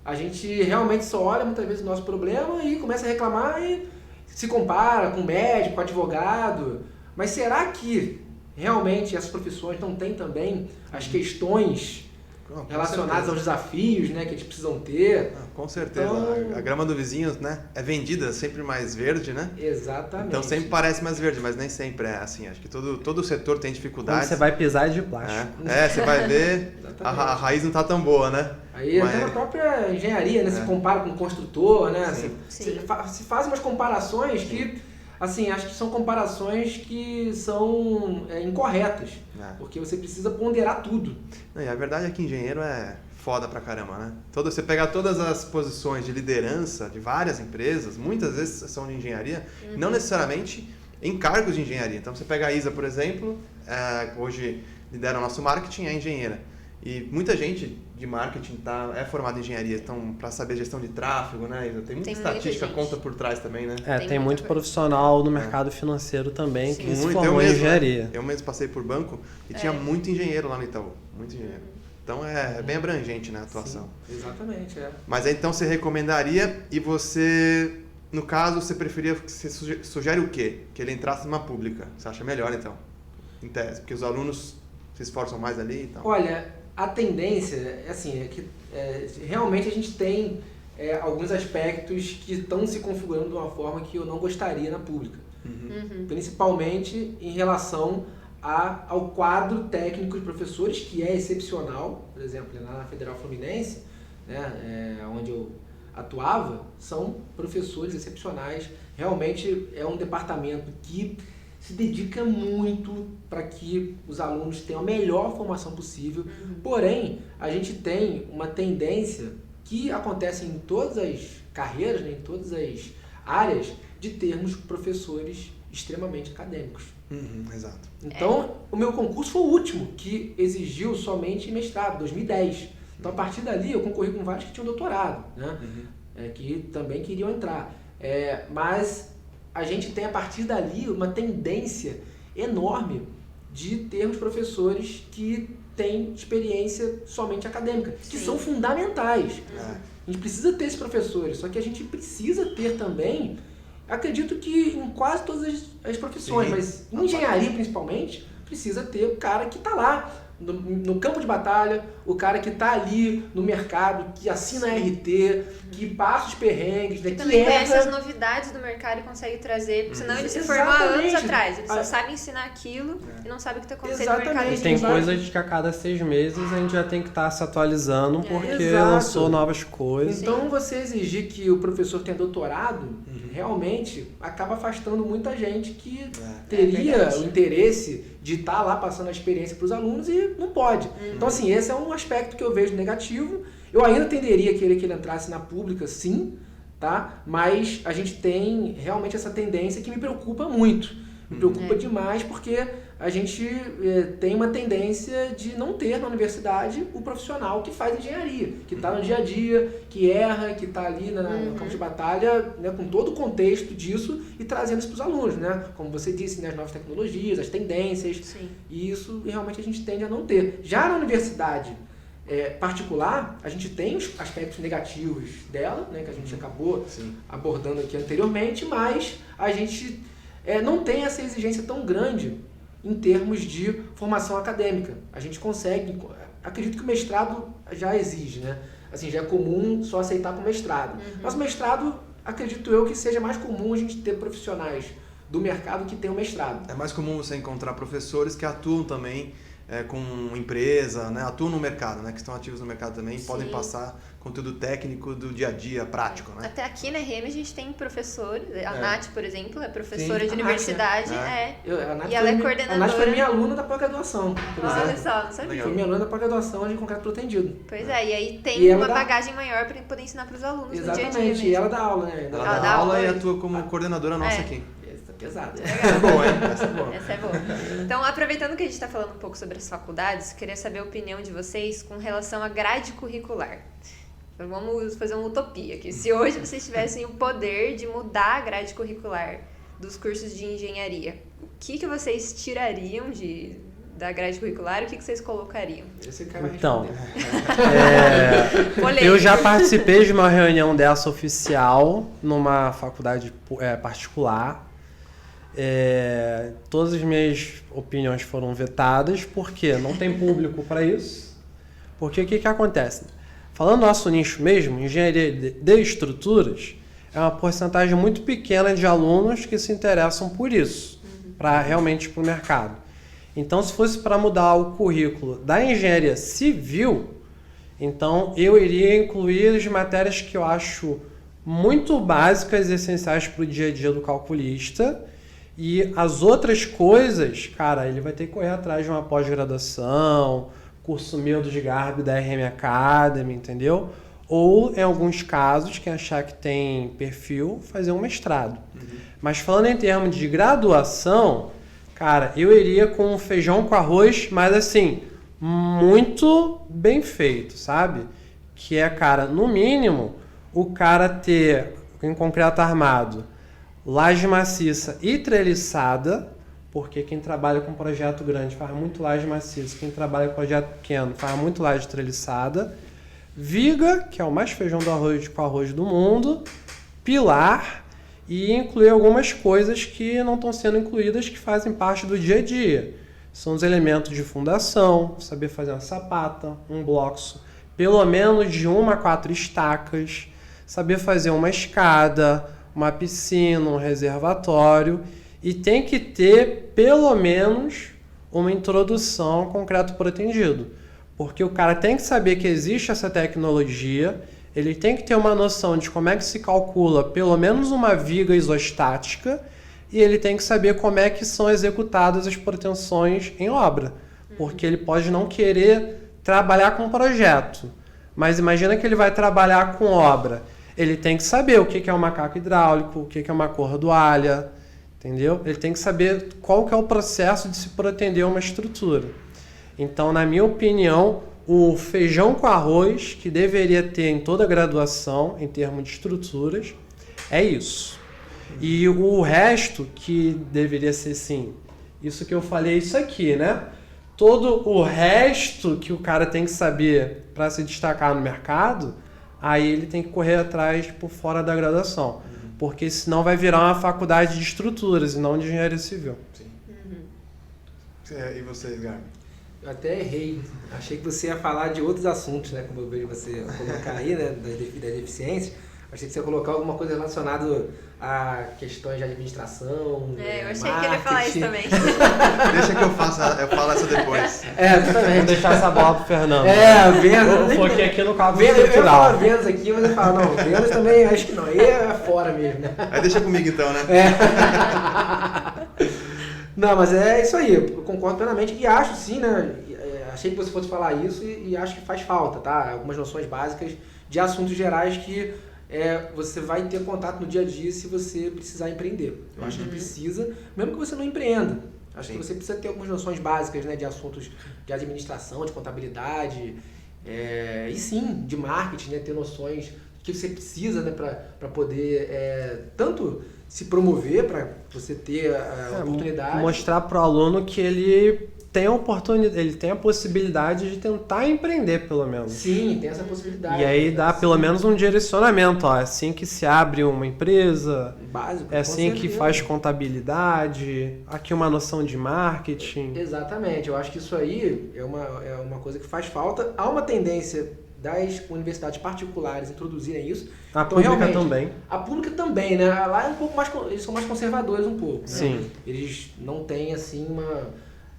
A gente realmente só olha muitas vezes o nosso problema e começa a reclamar e se compara com médico, com advogado. Mas será que realmente essas profissões não têm também as questões relacionadas aos desafios, né, que eles precisam ter? Com certeza. Então... A grama do vizinho, né, é vendida sempre mais verde, né? Exatamente. Então sempre parece mais verde, mas nem sempre é assim. Acho que todo setor tem Quando dificuldades. você vai pisar é de plástico. Você vai ver, a raiz não tá tão boa, né? Aí até na própria engenharia, né? Se compara com o construtor, né? Sim. Se faz umas comparações que, assim, acho que são comparações que são incorretas. Porque você precisa ponderar tudo. E a verdade é que engenheiro é foda pra caramba, né? Você pegar todas as posições de liderança de várias empresas, muitas vezes são de engenharia, não necessariamente em cargos de engenharia. Então você pega a Isa, por exemplo, hoje lidera o nosso marketing, é engenheira. E muita gente de marketing é formada em engenharia, então para saber gestão de tráfego, né? Tem muita estatística, conta por trás também, né? Tem muito profissional no mercado financeiro também que se formou em engenharia. Eu mesmo passei por banco e tinha muito engenheiro lá no Itaú, muito engenheiro. Então é bem abrangente, né, a atuação. Sim, exatamente, Mas aí, então você recomendaria e você, no caso, você preferia, você sugere o quê? Que ele entrasse numa pública. Você acha melhor então? Em tese, porque os alunos se esforçam mais ali e tal. Olha, a tendência assim, é que realmente a gente tem alguns aspectos que estão se configurando de uma forma que eu não gostaria na pública. Principalmente em relação ao quadro técnico de professores, que é excepcional. Por exemplo, lá na Federal Fluminense, né, onde eu atuava, são professores excepcionais. Realmente é um departamento que se dedica muito para que os alunos tenham a melhor formação possível. Porém, a gente tem uma tendência que acontece em todas as carreiras, né, em todas as áreas, de termos professores extremamente acadêmicos. Exato. Então, o meu concurso foi o último que exigiu somente mestrado, 2010. Então, a partir dali, eu concorri com vários que tinham doutorado, né? Que também queriam entrar. Mas a gente tem, a partir dali, uma tendência enorme de termos professores que têm experiência somente acadêmica, que são fundamentais. A gente precisa ter esses professores, só que a gente precisa ter também, acredito que em quase todas as profissões, mas em engenharia principalmente, precisa ter o cara que está lá no campo de batalha, o cara que está ali no mercado, que assina RT, que passa os perrengues, que também conhece as novidades do mercado e consegue trazer, porque senão ele se formou há anos atrás, ele só sabe ensinar aquilo e não sabe o que está acontecendo no mercado. E tem coisas que a cada 6 meses a gente já tem que estar se atualizando, porque lançou novas coisas. Então você exigir que o professor tenha doutorado, realmente acaba afastando muita gente que teria o interesse de estar lá passando a experiência para os alunos e não pode. Então, assim, esse é um aspecto que eu vejo negativo. Eu ainda tenderia a querer que ele entrasse na pública, sim, tá? Mas a gente tem realmente essa tendência que me preocupa muito. Me preocupa demais porque a gente tem uma tendência de não ter na universidade o profissional que faz engenharia, que está no dia a dia, que erra, que está ali no campo de batalha, né, com todo o contexto disso e trazendo isso para os alunos, né? Como você disse, né, as novas tecnologias, as tendências. Sim. E isso realmente a gente tende a não ter. Já na universidade particular, a gente tem os aspectos negativos dela, né, que a gente acabou abordando aqui anteriormente, mas a gente não tem essa exigência tão grande em termos de formação acadêmica. A gente consegue, acredito que o mestrado já exige, né? Assim, já é comum só aceitar com mestrado. Mas o mestrado, acredito eu que seja mais comum a gente ter profissionais do mercado que tenham mestrado. É mais comum você encontrar professores que atuam também com empresa, né? Atuam no mercado, né? Que estão ativos no mercado também, podem passar conteúdo técnico do dia a dia, prático, né? Até aqui na RM a gente tem professores, a Nath, por exemplo, é professora de a universidade, Nath e ela é A coordenadora. Nath foi minha aluna da pós-graduação, por exemplo. Olha só, não sabia. Foi minha aluna da pós-graduação de concreto protendido. Pois é, e aí tem E ela uma dá- bagagem maior para poder ensinar para os alunos no dia a dia Exatamente, mesmo. e ela dá aula, né? Ela dá aula e atua como coordenadora nossa É. aqui. Essa é pesada. Essa é boa, hein? Essa é boa. Essa é boa. Então, aproveitando que a gente está falando um pouco sobre as faculdades, queria saber a opinião de vocês com relação à grade curricular. Então, vamos fazer uma utopia aqui. Se hoje vocês tivessem o poder de mudar a grade curricular dos cursos de engenharia, o que vocês tirariam da grade curricular e o que vocês colocariam? Esse cara vai Então, responder. Polêmico. eu já participei de uma reunião dessa oficial numa faculdade particular. Todas as minhas opiniões foram vetadas porque não tem público para isso. Porque o que acontece? Falando do nosso nicho mesmo, engenharia de estruturas, é uma porcentagem muito pequena de alunos que se interessam por isso, para realmente para o mercado. Então, se fosse para mudar o currículo da engenharia civil, então eu iria incluir as matérias que eu acho muito básicas e essenciais para o dia a dia do calculista. E as outras coisas, cara, ele vai ter que correr atrás de uma pós-graduação, curso meu do Garb da RM Academy, entendeu? Ou, em alguns casos, quem achar que tem perfil, fazer um mestrado. Mas falando em termos de graduação, cara, eu iria com um feijão com arroz, mas assim, muito bem feito, sabe? Que é, cara, no mínimo, o cara ter, em concreto armado, laje maciça e treliçada, porque quem trabalha com projeto grande faz muito laje maciça, quem trabalha com projeto pequeno faz muito laje treliçada, viga, que é o mais feijão do arroz com arroz do mundo, pilar e incluir algumas coisas que não estão sendo incluídas que fazem parte do dia a dia. São os elementos de fundação, saber fazer uma sapata, um bloco, pelo menos de 1 a 4 estacas, saber fazer uma escada, uma piscina, um reservatório, e tem que ter pelo menos uma introdução ao concreto protendido. Porque o cara tem que saber que existe essa tecnologia, ele tem que ter uma noção de como é que se calcula pelo menos uma viga isostática e ele tem que saber como é que são executadas as pretensões em obra. Porque ele pode não querer trabalhar com projeto, mas imagina que ele vai trabalhar com obra. Ele tem que saber o que é um macaco hidráulico, o que é uma cordoalha, entendeu? Ele tem que saber qual que é o processo de se pretender uma estrutura. Então, na minha opinião, o feijão com arroz que deveria ter em toda a graduação, em termos de estruturas, é isso. E o resto que deveria ser, sim, isso que eu falei, isso aqui, né? Todo o resto que o cara tem que saber para se destacar no mercado, aí ele tem que correr atrás por fora da graduação. Porque senão vai virar uma faculdade de estruturas e não de engenharia civil. Sim. E você, Edgar? Eu até errei. Achei que você ia falar de outros assuntos, né? Como eu vejo você colocar aí, né? Da deficiência. Achei que você ia colocar alguma coisa relacionada a questões de administração. Eu achei que ele ia falar isso também. Deixa que eu falo essa depois. Exatamente. Vou deixar essa bola pro Fernando. Vendas. Eu foquei aqui no cálculo Eu ia estrutural. falar vendas aqui, mas eu falo, não, vendas também acho que não. Aí é fora mesmo, né? Aí deixa comigo então, né? Não, mas é isso aí, eu concordo plenamente e acho sim, né? Achei que você fosse falar isso e acho que faz falta, tá? Algumas noções básicas de assuntos gerais que você vai ter contato no dia a dia se você precisar empreender. Eu acho que precisa, mesmo que você não empreenda. Acho que você precisa ter algumas noções básicas, né, de assuntos de administração, de contabilidade, e sim, de marketing, né, ter noções que você precisa, né, para poder tanto se promover, para você ter a oportunidade. Mostrar para o aluno que ele tem a oportunidade, ele tem a possibilidade de tentar empreender, pelo menos. Sim, tem essa possibilidade. E aí dá pelo menos um direcionamento, ó, é assim que se abre uma empresa, básico, é assim que faz contabilidade, aqui uma noção de marketing. Exatamente, eu acho que isso aí é uma coisa que faz falta. Há uma tendência das universidades particulares introduzirem isso. A pública também. A pública também, né? Lá é um pouco mais, eles são mais conservadores um pouco. Né? Sim. Eles não têm assim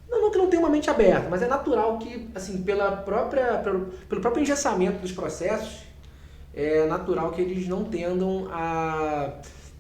não que não tenha uma mente aberta, mas é natural que, assim, pelo próprio engessamento dos processos, é natural que eles não tendam a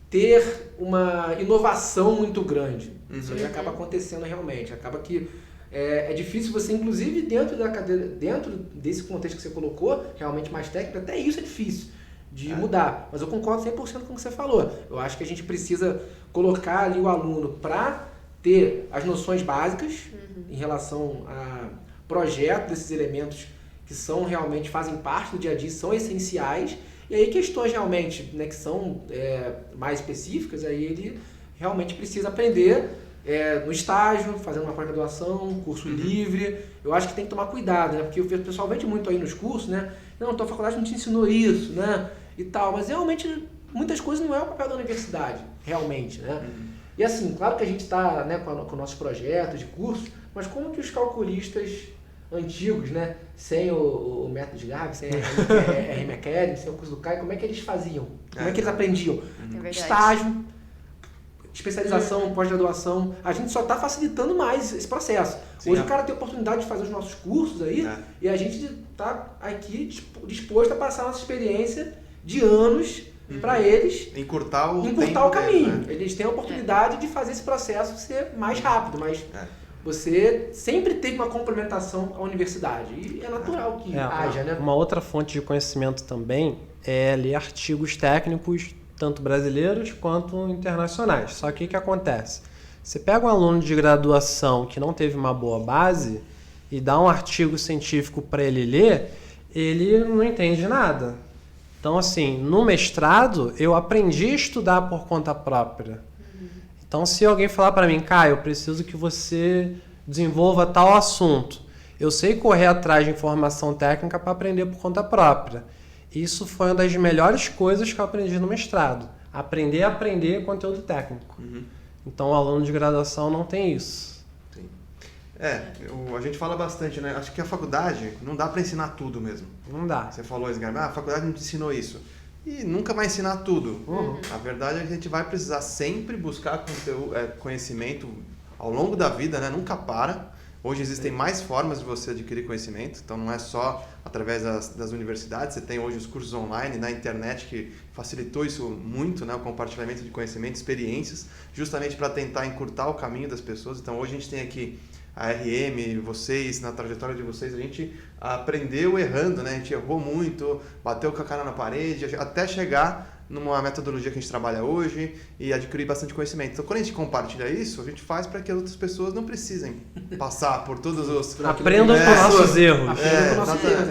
ter uma inovação muito grande. Isso aí acaba acontecendo realmente. Acaba que é difícil você, inclusive, dentro da cadeira, dentro desse contexto que você colocou, realmente mais técnico, até isso é difícil de mudar. Mas eu concordo 100% com o que você falou. Eu acho que a gente precisa colocar ali o aluno para ter as noções básicas em relação a projeto desses elementos que são realmente, fazem parte do dia a dia, são essenciais, e aí questões realmente, né, que são mais específicas, aí ele realmente precisa aprender no estágio, fazendo uma pós-graduação, curso livre. Eu acho que tem que tomar cuidado, né, porque o pessoal vende muito aí nos cursos, né, não, a tua faculdade não te ensinou isso, né, e tal, mas realmente muitas coisas não é o papel da universidade, realmente, né. E assim, claro que a gente está, né, com o nosso projeto de curso, mas como que os calculistas antigos, né, sem o método de Garvey, sem a RM Academy, sem o curso do Caio, como é que eles faziam? Como é que eles aprendiam? Estágio, especialização, pós-graduação. A gente só está facilitando mais esse processo. Sim, hoje o cara tem a oportunidade de fazer os nossos cursos aí e a gente está aqui disposto a passar a nossa experiência de anos para eles encurtar o caminho. Deles, né? Eles têm a oportunidade de fazer esse processo ser mais rápido, mas você sempre teve uma complementação à universidade e é natural que haja, né? Uma outra fonte de conhecimento também é ler artigos técnicos, tanto brasileiros quanto internacionais. Só que o que acontece? Você pega um aluno de graduação que não teve uma boa base e dá um artigo científico para ele ler, ele não entende nada. Então, assim, no mestrado, eu aprendi a estudar por conta própria. Então, se alguém falar para mim, Caio, eu preciso que você desenvolva tal assunto, eu sei correr atrás de informação técnica para aprender por conta própria. Isso foi uma das melhores coisas que eu aprendi no mestrado. Aprender a aprender conteúdo técnico. Então, o aluno de graduação não tem isso. A gente fala bastante, né? Acho que a faculdade não dá para ensinar tudo mesmo. Não dá. Você falou, Edgar, a faculdade não te ensinou isso. E nunca vai ensinar tudo. A verdade é que a gente vai precisar sempre buscar conhecimento ao longo da vida, né? Nunca para. Hoje existem mais formas de você adquirir conhecimento, então não é só através das universidades, você tem hoje os cursos online na internet que facilitou isso muito, né? O compartilhamento de conhecimento, experiências, justamente para tentar encurtar o caminho das pessoas. Então hoje a gente tem aqui a RM, vocês, na trajetória de vocês, a gente aprendeu errando, né? A gente errou muito, bateu com a cara na parede, até chegar numa metodologia que a gente trabalha hoje e adquirir bastante conhecimento. Então, quando a gente compartilha isso, a gente faz para que as outras pessoas não precisem passar por todos os... Aprendam com nossos erros.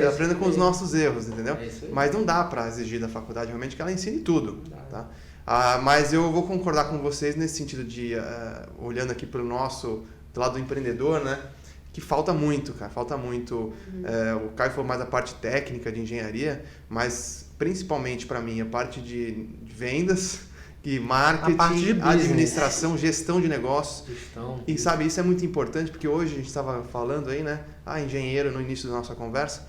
Aprendam com os nossos erros, entendeu? Mas não dá para exigir da faculdade realmente que ela ensine tudo, tá? Mas eu vou concordar com vocês nesse sentido de, olhando aqui para o nosso... do lado do empreendedor, né? Que falta muito, cara, falta muito. O Caio falou mais da parte técnica de engenharia, mas principalmente para mim a parte de vendas e marketing, administração, gestão de negócios. E sabe, isso é muito importante porque hoje a gente estava falando aí, né? Engenheiro no início da nossa conversa.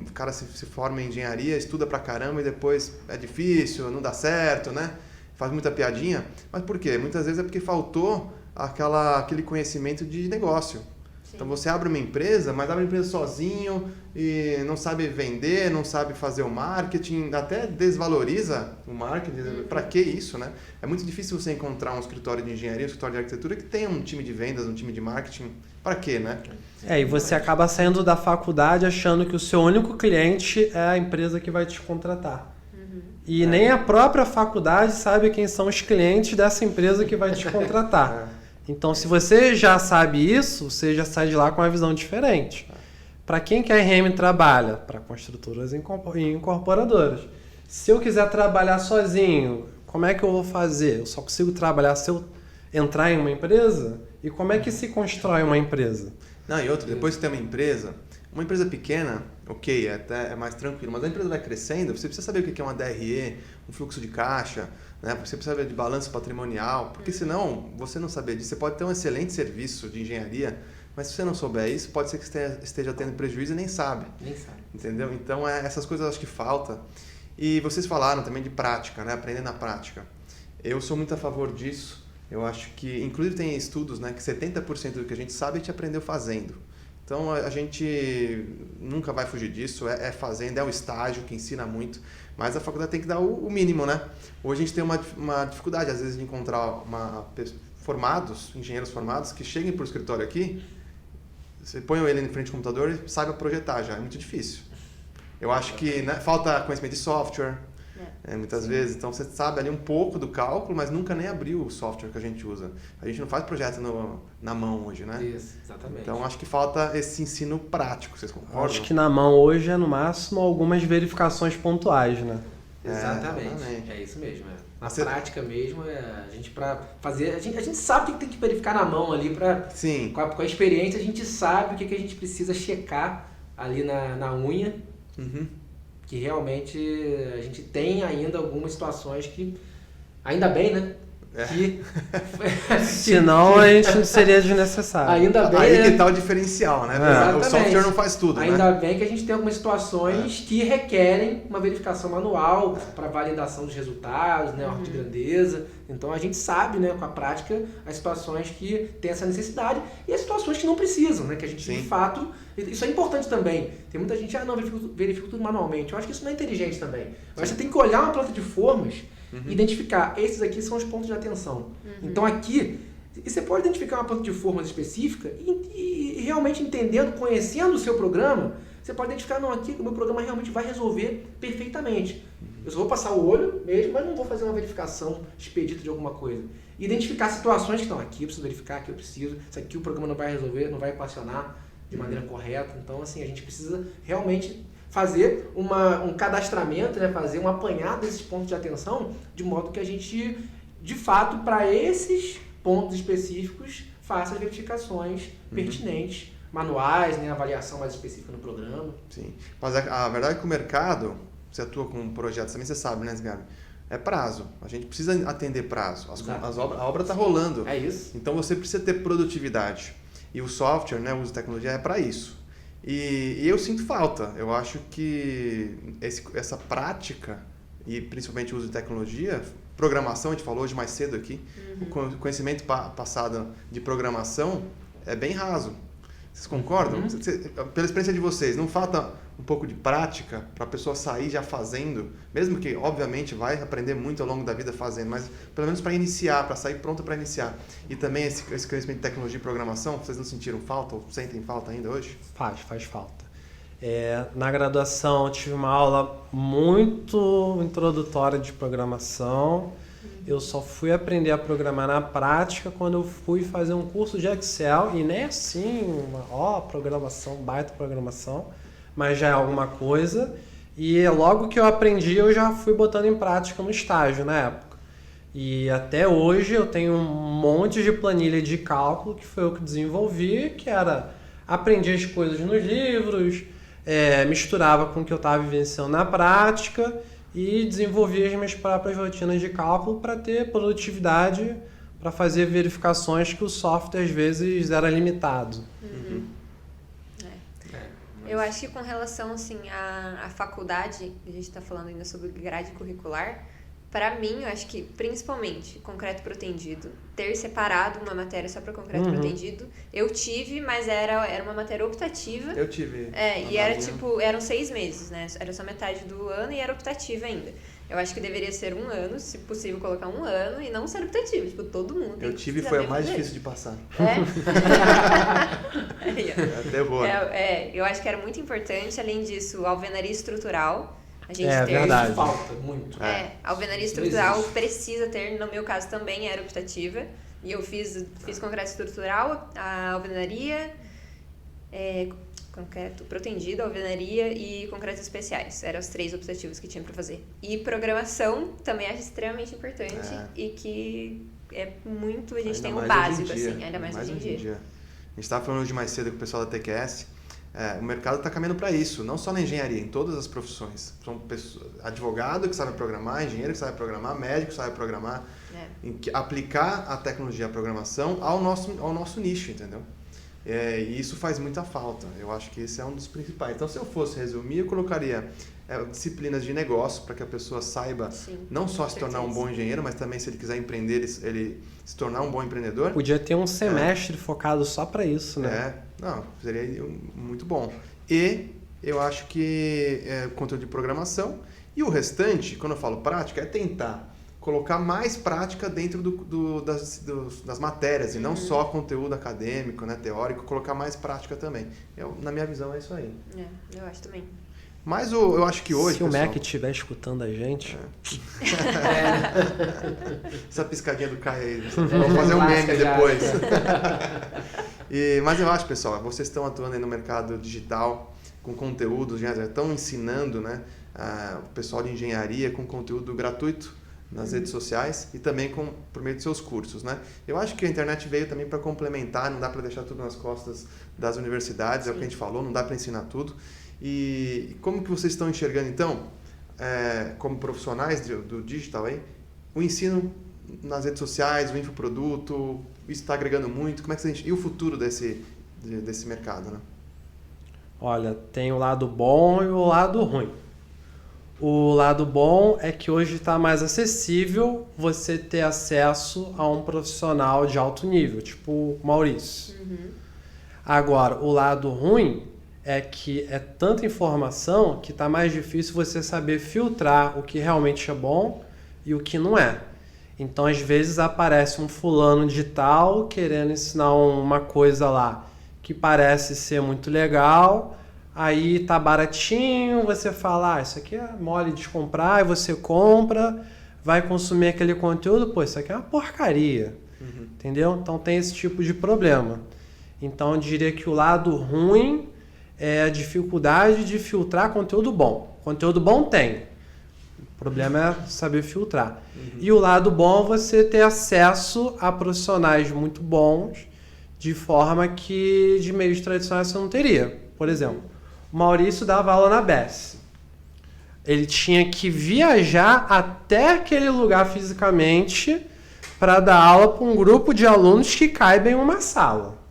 O cara se forma em engenharia, estuda pra caramba e depois é difícil, não dá certo, né? Faz muita piadinha. Mas por quê? Muitas vezes é porque faltou aquele conhecimento de negócio. Sim. Então você abre uma empresa, mas abre uma empresa sozinho e não sabe vender, não sabe fazer o marketing, até desvaloriza o marketing. Para que isso, né? É muito difícil você encontrar um escritório de engenharia, um escritório de arquitetura que tenha um time de vendas, um time de marketing. Para quê, né? E você acaba saindo da faculdade achando que o seu único cliente é a empresa que vai te contratar. E nem a própria faculdade sabe quem são os clientes dessa empresa que vai te contratar. Então, se você já sabe isso, você já sai de lá com uma visão diferente. Para quem que a RM trabalha? Para construtoras e incorporadoras. Se eu quiser trabalhar sozinho, como é que eu vou fazer? Eu só consigo trabalhar se eu entrar em uma empresa? E como é que se constrói uma empresa? Não, e outra, depois que tem uma empresa pequena, ok, é mais tranquilo, mas a empresa vai crescendo, você precisa saber o que é uma DRE, um fluxo de caixa, né? Você precisa saber de balanço patrimonial, porque senão, você não saber disso, você pode ter um excelente serviço de engenharia, mas se você não souber isso, pode ser que esteja tendo prejuízo e nem sabe. Nem sabe. Entendeu? Então, essas coisas eu acho que falta. E vocês falaram também de prática, né? Aprender na prática. Eu sou muito a favor disso. Eu acho que, inclusive tem estudos, né, que 70% do que a gente sabe a gente aprendeu fazendo. Então a gente nunca vai fugir disso, é fazendo, é o estágio que ensina muito, mas a faculdade tem que dar o mínimo, né? Hoje a gente tem uma dificuldade, às vezes, de encontrar engenheiros formados que cheguem para o escritório aqui, você põe ele em frente ao computador e saiba projetar já, é muito difícil. Eu acho que, né, falta conhecimento de software, muitas vezes. Então, você sabe ali um pouco do cálculo, mas nunca nem abriu o software que a gente usa. A gente não faz projeto na mão hoje, né? Isso, exatamente. Então, acho que falta esse ensino prático, vocês concordam? Acho que na mão hoje é, no máximo, algumas verificações pontuais, né? Exatamente. É isso mesmo. Na Você... prática mesmo, a gente para fazer... A gente sabe o que tem que verificar na mão ali, Sim. Com a experiência, a gente sabe o que a gente precisa checar ali na unha. Uhum. Que realmente a gente tem ainda algumas situações que, ainda bem, né? Que, senão a gente não seria desnecessário. Ainda bem, aí né? que tá o diferencial, né? O software não faz tudo, ainda bem que a gente tem algumas situações que requerem uma verificação manual para validação dos resultados, né? Ordem de grandeza. Então a gente sabe, né, com a prática, as situações que tem essa necessidade e as situações que não precisam, né? Que a gente, de fato... Isso é importante também. Tem muita gente, não, verifica tudo manualmente. Eu acho que isso não é inteligente também. Eu acho que você tem que olhar uma planta de formas e identificar, esses aqui são os pontos de atenção. Então aqui, e você pode identificar uma planta de formas específica e realmente entendendo, conhecendo o seu programa, você pode identificar, não, aqui o meu programa realmente vai resolver perfeitamente. Eu só vou passar o olho mesmo, mas não vou fazer uma verificação expedita de alguma coisa. E identificar situações que estão aqui, eu preciso verificar, aqui eu preciso, isso aqui o programa não vai resolver, não vai equacionar de maneira correta. Então, assim, a gente precisa realmente fazer um cadastramento, né? Fazer um apanhado desses pontos de atenção, de modo que a gente, de fato, para esses pontos específicos, faça as verificações pertinentes, manuais, né? Avaliação mais específica no programa. Sim, mas a verdade é que o mercado, você atua com projetos também, você sabe, né, Gabi? É prazo. A gente precisa atender prazo. A obra está rolando. É isso. Então, você precisa ter produtividade. E o software, né, o uso de tecnologia é para isso. E eu sinto falta. Eu acho que essa prática, e principalmente o uso de tecnologia, programação, a gente falou hoje mais cedo aqui, o conhecimento passado de programação é bem raso. Vocês concordam? Pela experiência de vocês, não falta um pouco de prática para a pessoa sair já fazendo, mesmo que, obviamente, vai aprender muito ao longo da vida fazendo, mas pelo menos para iniciar, para sair pronto para iniciar. E também esse conhecimento de tecnologia e programação, vocês não sentiram falta ou sentem falta ainda hoje? Faz falta. Na graduação eu tive uma aula muito introdutória de programação. Eu só fui aprender a programar na prática quando eu fui fazer um curso de Excel, e nem assim, programação, baita programação, mas já é alguma coisa. E logo que eu aprendi, eu já fui botando em prática no estágio na época. E até hoje eu tenho um monte de planilha de cálculo que foi eu que desenvolvi, que era aprendi as coisas nos livros, misturava com o que eu estava vivenciando na prática e desenvolvi as minhas próprias rotinas de cálculo para ter produtividade, para fazer verificações que o software às vezes era limitado. Eu acho que com relação assim, à faculdade, a gente está falando ainda sobre grade curricular, para mim, eu acho que principalmente concreto protendido, ter separado uma matéria só para concreto protendido, eu tive, mas era uma matéria optativa. Eu tive. E era eram 6 meses, né? Era só metade do ano e era optativa ainda. Eu acho que deveria ser 1 ano, se possível colocar 1 ano e não ser optativo, tipo, todo mundo tem Eu tive e foi a mais difícil de passar. Até boa. Eu acho que era muito importante, além disso, alvenaria estrutural, A gente É ter... verdade. Isso falta muito. A alvenaria Isso estrutural existe. precisa ter, no meu caso também era optativa, e eu fiz concreto estrutural, a alvenaria, concreto protendido, alvenaria e concretos especiais. Eram os 3 optativos que tinha para fazer. E programação também acho extremamente importante e que é muito, a gente Ainda tem um mais básico, hoje em dia. assim, ainda mais hoje em dia. A gente estava falando hoje mais cedo com o pessoal da TQS, o mercado está caminhando para isso, não só na engenharia, em todas as profissões. São pessoas, advogado que sabe programar, engenheiro que sabe programar, médico que sabe programar, aplicar a tecnologia, a programação ao nosso nicho, entendeu? E isso faz muita falta, eu acho que esse é um dos principais. Então, se eu fosse resumir, eu colocaria disciplinas de negócio para que a pessoa saiba não só se tornar um bom engenheiro, mas também se ele quiser empreender, ele se tornar um bom empreendedor. Podia ter um semestre focado só para isso, né? Não, seria muito bom. E eu acho que conteúdo de programação e o restante, quando eu falo prática, é tentar colocar mais prática dentro das matérias e não só conteúdo acadêmico, né, teórico, colocar mais prática também. Na minha visão é isso aí. Eu acho também. Mas eu acho que hoje, se o pessoal, Mac estiver escutando a gente... Essa piscadinha do Caio aí, vamos fazer um meme depois. Mas eu acho, pessoal, vocês estão atuando aí no mercado digital com conteúdos, já estão ensinando, né, o pessoal de engenharia com conteúdo gratuito nas redes sociais e também por meio de seus cursos, né? Eu acho que a internet veio também para complementar, não dá para deixar tudo nas costas das universidades, é o que a gente falou, não dá para ensinar tudo. E como que vocês estão enxergando, então, como profissionais do digital, aí, o ensino nas redes sociais, o infoproduto, isso está agregando muito, como é que você... E o futuro desse mercado, né? Olha, tem o lado bom e o lado ruim. O lado bom é que hoje está mais acessível você ter acesso a um profissional de alto nível, tipo o Maurício. Agora, o lado ruim é que é tanta informação que está mais difícil você saber filtrar o que realmente é bom e o que não é. Então, às vezes, aparece um fulano digital querendo ensinar uma coisa lá que parece ser muito legal, aí tá baratinho, você fala, isso aqui é mole de comprar, e você compra, vai consumir aquele conteúdo, pô, isso aqui é uma porcaria, entendeu? Então tem esse tipo de problema. Então eu diria que o lado ruim é a dificuldade de filtrar conteúdo bom. Conteúdo bom tem, o problema é saber filtrar. E o lado bom é você ter acesso a profissionais muito bons, de forma que de meios tradicionais você não teria. Por exemplo, o Maurício dava aula na BES. Ele tinha que viajar até aquele lugar fisicamente para dar aula para um grupo de alunos que caibem em uma sala.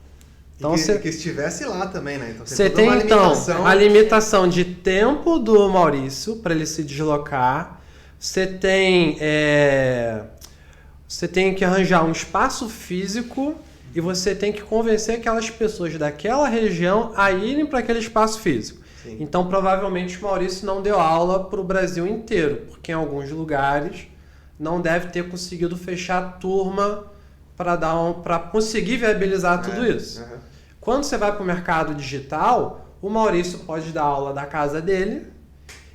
Então, que estivesse lá também, né? Então, você tem então a limitação de tempo do Maurício para ele se deslocar. Você tem que arranjar um espaço físico e você tem que convencer aquelas pessoas daquela região a irem para aquele espaço físico. Sim. Então, provavelmente, o Maurício não deu aula para o Brasil inteiro, porque em alguns lugares não deve ter conseguido fechar a turma para conseguir viabilizar tudo isso. Quando você vai para o mercado digital, o Maurício pode dar aula da casa dele,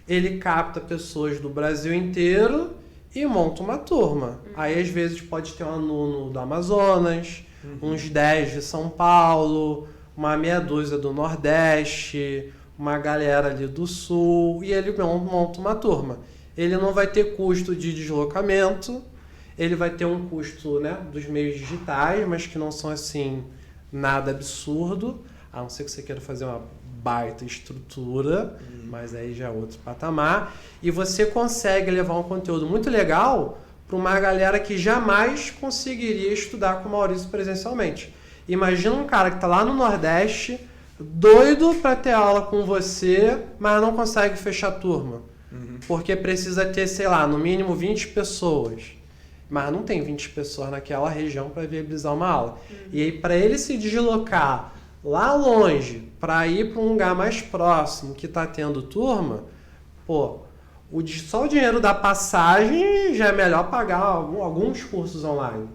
ele capta pessoas do Brasil inteiro e monta uma turma. Aí, às vezes, pode ter um aluno do Amazonas, uns 10 de São Paulo, uma meia dúzia do Nordeste, uma galera ali do Sul, e ele monta uma turma. Ele não vai ter custo de deslocamento, ele vai ter um custo, né, dos meios digitais, mas que não são assim nada absurdo, a não ser que você queira fazer uma baita estrutura, mas aí já é outro patamar, e você consegue levar um conteúdo muito legal para uma galera que jamais conseguiria estudar com o Maurício presencialmente. Imagina um cara que está lá no Nordeste, doido para ter aula com você, mas não consegue fechar turma. Porque precisa ter, sei lá, no mínimo 20 pessoas. Mas não tem 20 pessoas naquela região para viabilizar uma aula. E aí, para ele se deslocar lá longe, para ir para um lugar mais próximo que está tendo turma, pô, só o dinheiro da passagem já é melhor pagar alguns cursos online.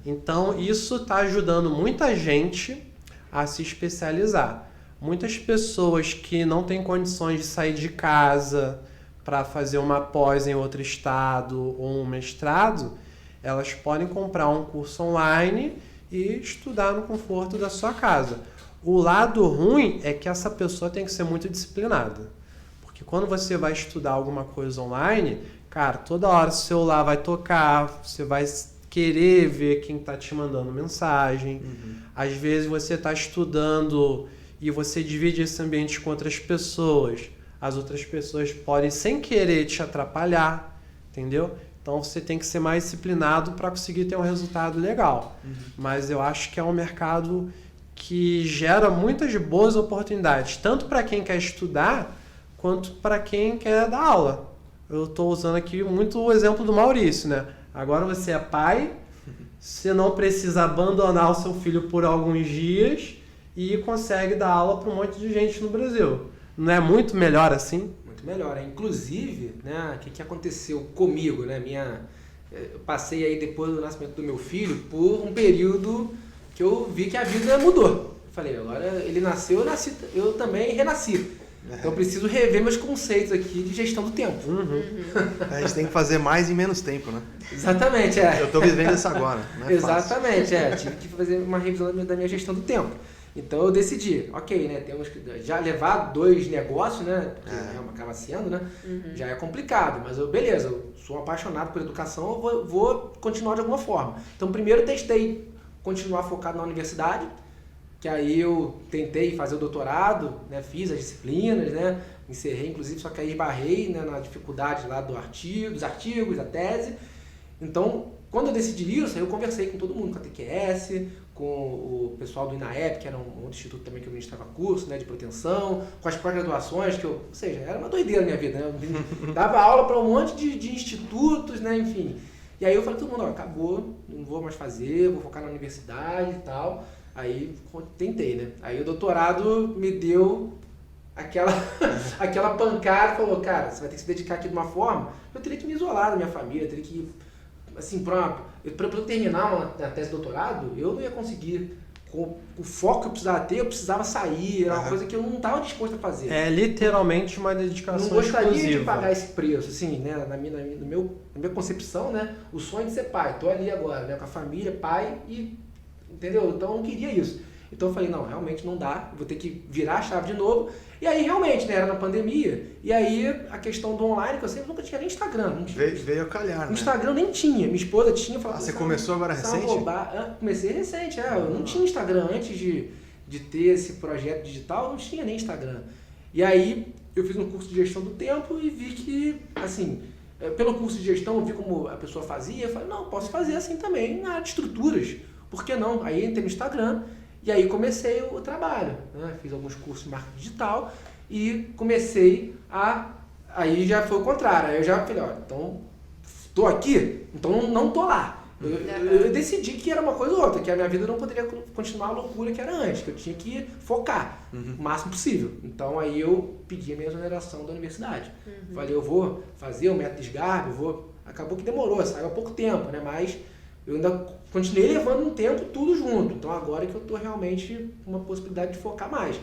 Então, isso está ajudando muita gente a se especializar. Muitas pessoas que não têm condições de sair de casa para fazer uma pós em outro estado ou um mestrado, elas podem comprar um curso online e estudar no conforto da sua casa. O lado ruim é que essa pessoa tem que ser muito disciplinada. Porque quando você vai estudar alguma coisa online, cara, toda hora o celular vai tocar, você vai querer ver quem está te mandando mensagem. Às vezes você está estudando e você divide esse ambiente com outras pessoas. As outras pessoas podem, sem querer, te atrapalhar, entendeu? Então você tem que ser mais disciplinado para conseguir ter um resultado legal. Mas eu acho que é um mercado que gera muitas boas oportunidades, tanto para quem quer estudar, quanto para quem quer dar aula. Eu estou usando aqui muito o exemplo do Maurício, né? Agora você é pai, você não precisa abandonar o seu filho por alguns dias e consegue dar aula para um monte de gente no Brasil. Não é muito melhor assim? Muito melhor. Inclusive, né, o que aconteceu comigo, né? Eu passei aí depois do nascimento do meu filho por um período que eu vi que a vida mudou. Eu falei, agora ele nasceu, eu também renasci. Então eu preciso rever meus conceitos aqui de gestão do tempo. A gente tem que fazer mais em menos tempo, né? Exatamente, Eu tô vivendo isso agora, né? Exatamente, tive que fazer uma revisão da minha gestão do tempo. Então eu decidi, ok, né, temos que já levar 2 negócios, né, porque acaba sendo, né, já é complicado, mas beleza, eu sou apaixonado por educação, eu vou continuar de alguma forma. Então primeiro testei continuar focado na universidade, que aí eu tentei fazer o doutorado, né, fiz as disciplinas, né, encerrei inclusive, só que aí esbarrei, né, na dificuldade lá dos artigos, da tese. Então, quando eu decidi isso, eu conversei com todo mundo, com a TQS, com o pessoal do INAEP, que era um outro instituto também que eu ministrava curso, né, de proteção, com as pós-graduações, ou seja, era uma doideira na minha vida, né, eu dava aula para um monte de institutos, né, enfim. E aí eu falei todo mundo, acabou, não vou mais fazer, vou focar na universidade e tal. Aí tentei, né? Aí o doutorado me deu aquela pancada, falou, cara, você vai ter que se dedicar aqui de uma forma, eu teria que me isolar da minha família, eu teria que, assim, para eu terminar a tese de doutorado, eu não ia conseguir, com o foco que eu precisava ter, eu precisava sair, era uma coisa que eu não estava disposto a fazer. É literalmente uma dedicação exclusiva. Não gostaria exclusiva. de pagar esse preço, assim, né? Na minha concepção, né? O sonho de ser pai, tô ali agora, né? Com a família, pai e... Entendeu? Então eu não queria isso. Então eu falei, não, realmente não dá, vou ter que virar a chave de novo. E aí realmente, né, era na pandemia, e aí a questão do online, que eu sempre nunca tinha nem Instagram. Não tinha. Veio a calhar, né? Instagram eu nem tinha, minha esposa tinha. Falava, você começou agora recente? Comecei recente, eu não tinha Instagram. Antes de ter esse projeto digital, eu não tinha nem Instagram. E aí eu fiz um curso de gestão do tempo e vi que, assim, pelo curso de gestão eu vi como a pessoa fazia, eu falei, não, posso fazer assim também na área de estruturas. Por que não? Aí entrei no Instagram e aí comecei o trabalho, né? Fiz alguns cursos de marketing digital e comecei aí já foi o contrário, aí eu já falei, então tô aqui, então não tô lá. Eu decidi que era uma coisa ou outra, que a minha vida não poderia continuar a loucura que era antes, que eu tinha que focar o máximo possível. Então aí eu pedi a minha exoneração da universidade. Falei, eu vou fazer o método SGARB, acabou que demorou, saiu há pouco tempo, né? Mas eu ainda continuei levando um tempo tudo junto. Então agora é que eu estou realmente com uma possibilidade de focar mais.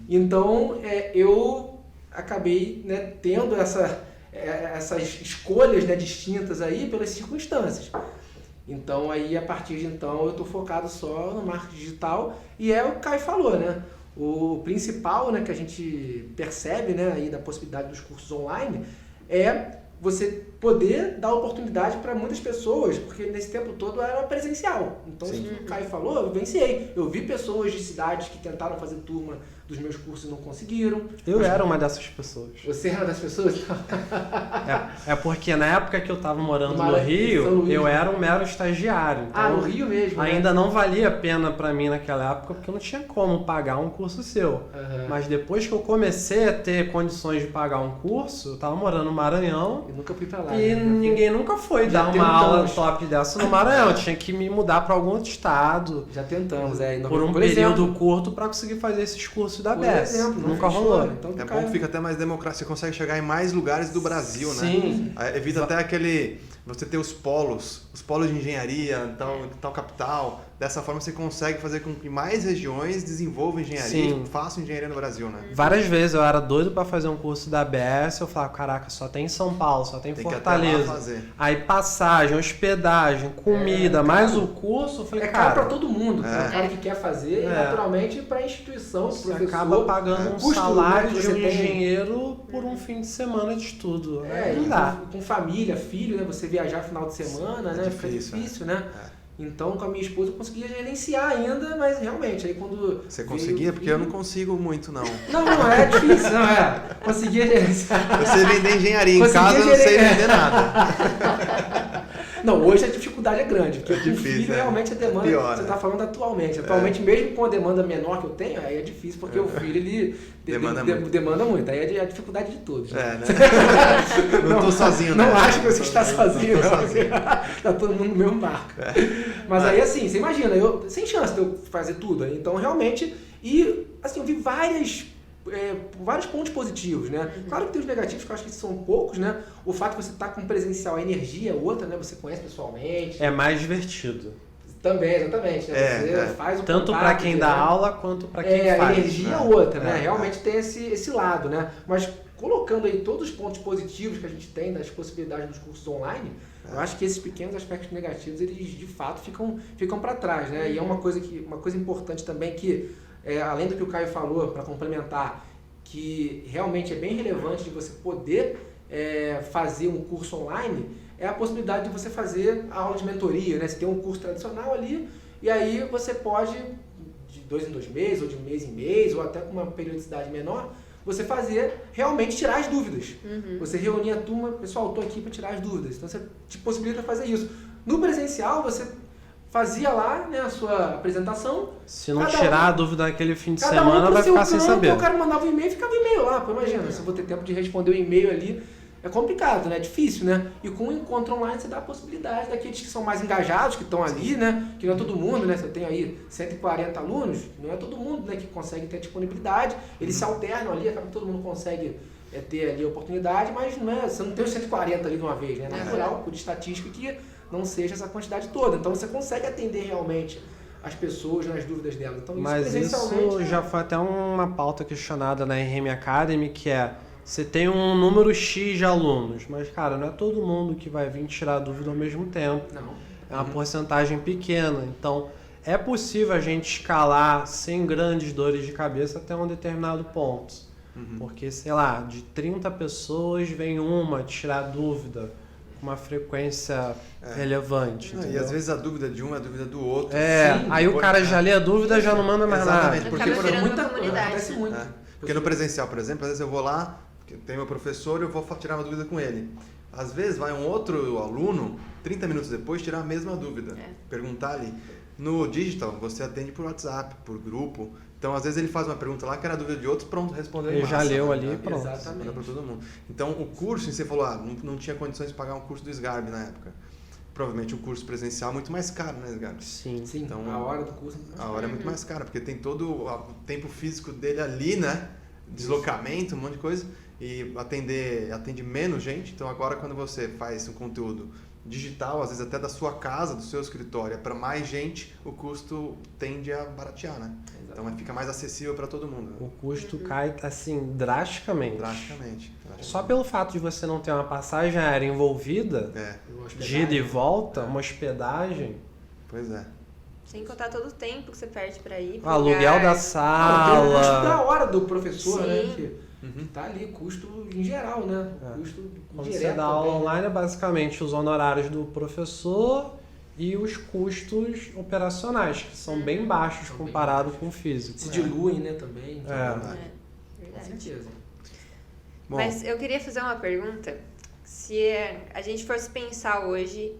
Então eu acabei, né, tendo essas escolhas, né, distintas aí pelas circunstâncias. Então aí a partir de então eu estou focado só no marketing digital e é o que o Caio falou, né? O principal, né, que a gente percebe, né, aí da possibilidade dos cursos online é você poder dar oportunidade para muitas pessoas, porque nesse tempo todo era presencial. Então, isso que o Caio falou, eu vivenciei. Eu vi pessoas de cidades que tentaram fazer turma dos meus cursos e não conseguiram. Eu era uma dessas pessoas. Você era uma das pessoas? É porque na época que eu estava morando no Rio, eu era um mero estagiário. Então no Rio mesmo, ainda não valia a pena para mim naquela época, porque eu não tinha como pagar um curso seu. Mas depois que eu comecei a ter condições de pagar um curso, eu estava morando no Maranhão. Eu nunca fui para lá. E ninguém nunca foi dar uma aula top dessa no Maranhão. Eu tinha que me mudar para algum outro estado. Já tentamos, por um período curto para conseguir fazer esses cursos da BES. Nunca rolou. Então, é bom que fica até mais democrático. Você consegue chegar em mais lugares do Brasil, né? Sim. Evita até você ter os polos de engenharia, então, tal capital. Dessa forma você consegue fazer com que mais regiões desenvolvam engenharia Sim. e façam engenharia no Brasil, né? Várias vezes eu era doido pra fazer um curso da ABS, eu falava, caraca, só tem em São Paulo, só tem em Tem que até lá Fortaleza. fazer. Aí passagem, hospedagem, comida, mais o curso, eu falei, É caro pra cara, todo mundo. Tem um cara que quer fazer e naturalmente pra instituição, pro você professor. acaba pagando um custo, salário né, que de um você tem. engenheiro por um fim de semana de estudo. É, Não e dá. com família, filho, né? Você viajar no final de semana, né? Fica difícil, difícil, né? Então, com a minha esposa, eu conseguia gerenciar ainda, mas realmente, aí quando... Você veio conseguia? o Porque eu filho- não consigo muito, não. Não, é difícil, não é. Conseguia gerenciar. Eu sei vender engenharia, em Conseguia casa eu não sei gerenciar. vender nada. Não, hoje a dificuldade é grande, porque com o difícil, filho é. realmente a demanda, Pior, você né? está falando atualmente. Atualmente, mesmo com a demanda menor que eu tenho, aí é difícil, porque o filho, ele demanda muito. Aí é a dificuldade de todos. Né? É, né? Não tô sozinho, né? Não acho que você está sozinho, Não tô não. sozinho. Tá todo mundo no mesmo barco. Mas aí, assim, você imagina, eu sem chance de eu fazer tudo. Então, realmente, e assim, eu vi vários pontos positivos, né? Claro que tem os negativos, que eu acho que são poucos, né? O fato de você estar com presencial, a energia é outra, né? Você conhece pessoalmente. É mais divertido. Também, exatamente. Né? Você faz o Tanto contato para quem dá direto. aula quanto para quem A faz. energia é outra, né? Realmente tem esse lado, né? Mas colocando aí todos os pontos positivos que a gente tem das possibilidades dos cursos online, eu acho que esses pequenos aspectos negativos, eles de fato ficam para trás, né? E é uma coisa importante também que, além do que o Caio falou, para complementar, que realmente é bem relevante de você poder fazer um curso online, é a possibilidade de você fazer a aula de mentoria, né? Você tem um curso tradicional ali, e aí você pode, de 2 em 2 meses, ou de 1 mês em mês, ou até com uma periodicidade menor, você realmente tirar as dúvidas. Você reunir a turma, pessoal, estou aqui para tirar as dúvidas. Então você te possibilita fazer isso. No presencial, você fazia lá, né, a sua apresentação. Se não tirar a dúvida naquele fim de semana, pro vai seu ficar sem campo, saber. O cara mandava um e-mail e ficava o e-mail lá. Pô, imagina, se eu vou ter tempo de responder o e-mail ali, é complicado, né? É difícil, né? E com o encontro online você dá a possibilidade daqueles que são mais engajados, que estão ali, né? Que não é todo mundo, né? Você tem aí 140 alunos, não é todo mundo, né, que consegue ter disponibilidade. Eles se alternam ali, acaba que todo mundo consegue ter ali a oportunidade, mas não é, você não tem os 140 ali de uma vez, né? É natural, por estatística, que não seja essa quantidade toda. Então você consegue atender realmente as pessoas nas dúvidas delas. Então, Mas presencialmente isso já foi até uma pauta questionada na RM Academy, que é: você tem um número X de alunos, mas, cara, não é todo mundo que vai vir tirar dúvida ao mesmo tempo. não. É uma porcentagem pequena. Então, é possível a gente escalar sem grandes dores de cabeça até um determinado ponto. Porque, sei lá, de 30 pessoas vem uma tirar dúvida com uma frequência relevante. E entendeu? às vezes a dúvida de um é a dúvida do outro. Sim, aí o cara já lê a dúvida e já não manda mais Exatamente, nada. porque Acaba por virando uma comunidade. Acontece muito. Porque no presencial, por exemplo, às vezes eu vou lá, tem meu professor e eu vou tirar uma dúvida com ele. Às vezes vai um outro aluno, 30 minutos depois, tirar a mesma dúvida. Perguntar ali. No digital, você atende por WhatsApp, por grupo. Então, às vezes ele faz uma pergunta lá que era dúvida de outros, pronto, respondeu em Ele já massa, leu né? ali e pronto. Exatamente. Manda pra todo mundo. Então, o curso, você falou, não tinha condições de pagar um curso do SGARB na época. Provavelmente o curso presencial é muito mais caro, né, SGARB? Sim. Sim, Então, a hora do curso. A hora é muito mais cara, porque tem todo o tempo físico dele ali, né? Deslocamento, um monte de coisa. E atende menos gente. Então agora quando você faz um conteúdo digital, às vezes até da sua casa, do seu escritório, para mais gente, o custo tende a baratear, né? Então fica mais acessível para todo mundo. O custo cai, assim, drasticamente. Drasticamente. Só pelo fato de você não ter uma passagem aérea envolvida, de ida e volta, uma hospedagem, Pois é. Sem contar todo o tempo que você perde pra ir. o pro aluguel lugar. da Tem o custo da sala. hora do professor, Sim. né? Que tá ali, custo em geral, né? Custo Quando direto você dá aula também. online, é basicamente os honorários do professor e os custos operacionais, que são bem baixos comparado com o físico. Se diluem, né, também. Então, É. Com Verdade. certeza. Bom, Mas eu queria fazer uma pergunta. Se a gente fosse pensar hoje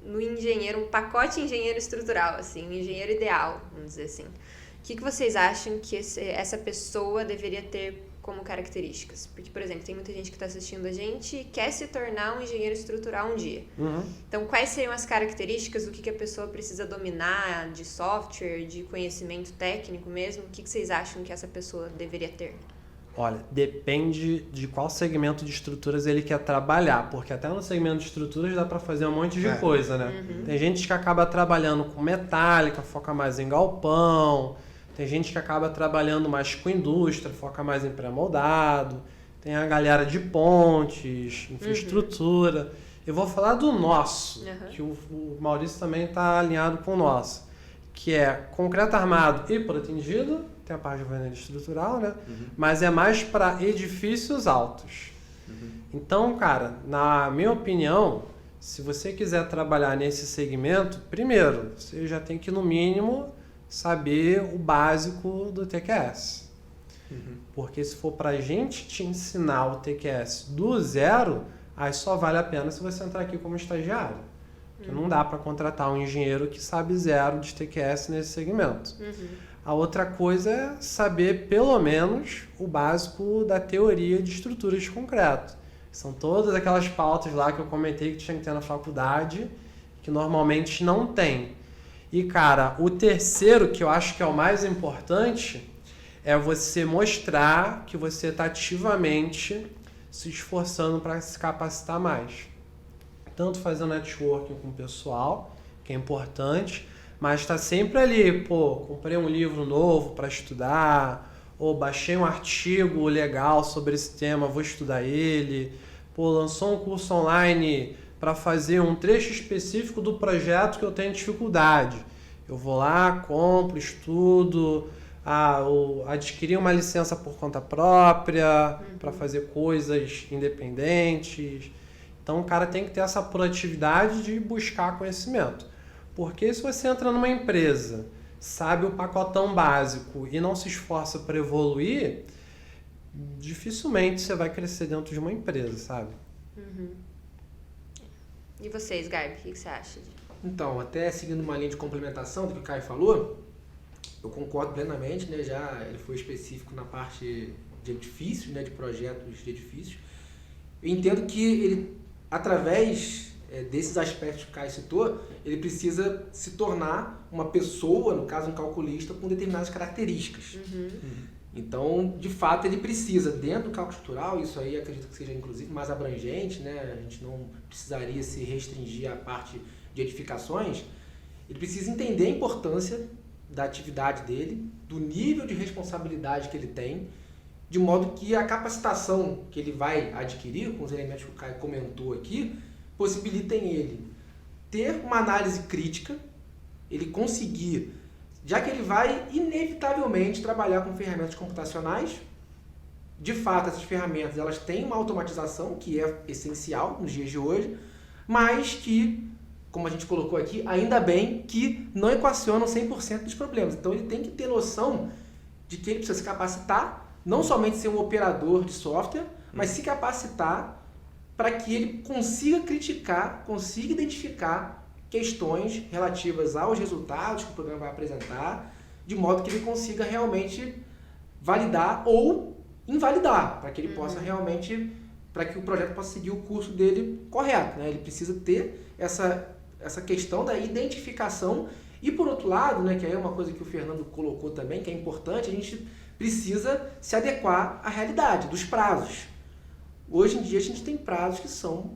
no engenheiro, um pacote engenheiro estrutural, assim, um engenheiro ideal, vamos dizer assim. O que vocês acham que essa pessoa deveria ter como características? Porque, por exemplo, tem muita gente que está assistindo a gente e quer se tornar um engenheiro estrutural um dia. Então, quais seriam as características do que a pessoa precisa dominar de software, de conhecimento técnico mesmo? O que vocês acham que essa pessoa deveria ter? Olha, depende de qual segmento de estruturas ele quer trabalhar, porque até no segmento de estruturas dá para fazer um monte de coisa, né? Tem gente que acaba trabalhando com metálica, foca mais em galpão, tem gente que acaba trabalhando mais com indústria, foca mais em pré-moldado, tem a galera de pontes, infraestrutura. Eu vou falar do nosso, que o Maurício também está alinhado com o nosso, que é concreto armado e protendido. Tem a parte de alvenaria estrutural, né? Mas é mais para edifícios altos. Então, cara, na minha opinião, se você quiser trabalhar nesse segmento, primeiro, você já tem que, no mínimo, saber o básico do TQS. Porque se for para a gente te ensinar o TQS do zero, aí só vale a pena se você entrar aqui como estagiário. Porque não dá para contratar um engenheiro que sabe zero de TQS nesse segmento. A outra coisa é saber, pelo menos, o básico da teoria de estruturas de concreto. São todas aquelas pautas lá que eu comentei que tinha que ter na faculdade, que normalmente não tem. E, cara, o terceiro, que eu acho que é o mais importante, é você mostrar que você está ativamente se esforçando para se capacitar mais. Tanto fazendo networking com o pessoal, que é importante, mas está sempre ali, comprei um livro novo para estudar, ou baixei um artigo legal sobre esse tema, vou estudar ele, lançou um curso online para fazer um trecho específico do projeto que eu tenho dificuldade. Eu vou lá, compro, estudo, adquiri uma licença por conta própria para fazer coisas independentes. Então o cara tem que ter essa proatividade de buscar conhecimento. Porque se você entra numa empresa, sabe o pacotão básico e não se esforça para evoluir, dificilmente você vai crescer dentro de uma empresa, sabe? E vocês, Garbi, o que você acha? Então, até seguindo uma linha de complementação do que o Caio falou, eu concordo plenamente, né? Já ele foi específico na parte de edifícios, né? De projetos de edifícios. Eu entendo que ele, através desses aspectos que o Caio citou, ele precisa se tornar uma pessoa, no caso um calculista, com determinadas características. Então, de fato, ele precisa, dentro do cálculo estrutural, isso aí acredito que seja inclusive mais abrangente, né? A gente não precisaria se restringir à parte de edificações, ele precisa entender a importância da atividade dele, do nível de responsabilidade que ele tem, de modo que a capacitação que ele vai adquirir, com os elementos que o Caio comentou aqui, possibilitem ele ter uma análise crítica, ele conseguir, já que ele vai inevitavelmente trabalhar com ferramentas computacionais. De fato, essas ferramentas elas têm uma automatização que é essencial nos dias de hoje, mas que, como a gente colocou aqui, ainda bem que não equacionam 100% dos problemas. Então ele tem que ter noção de que ele precisa se capacitar, não somente ser um operador de software, mas se capacitar para que ele consiga criticar, consiga identificar questões relativas aos resultados que o programa vai apresentar, de modo que ele consiga realmente validar ou invalidar, para que ele possa realmente, para que o projeto possa seguir o curso dele correto, né? Ele precisa ter essa questão da identificação e, por outro lado, né, que é uma coisa que o Fernando colocou também, que é importante, a gente precisa se adequar à realidade dos prazos. Hoje em dia a gente tem prazos que são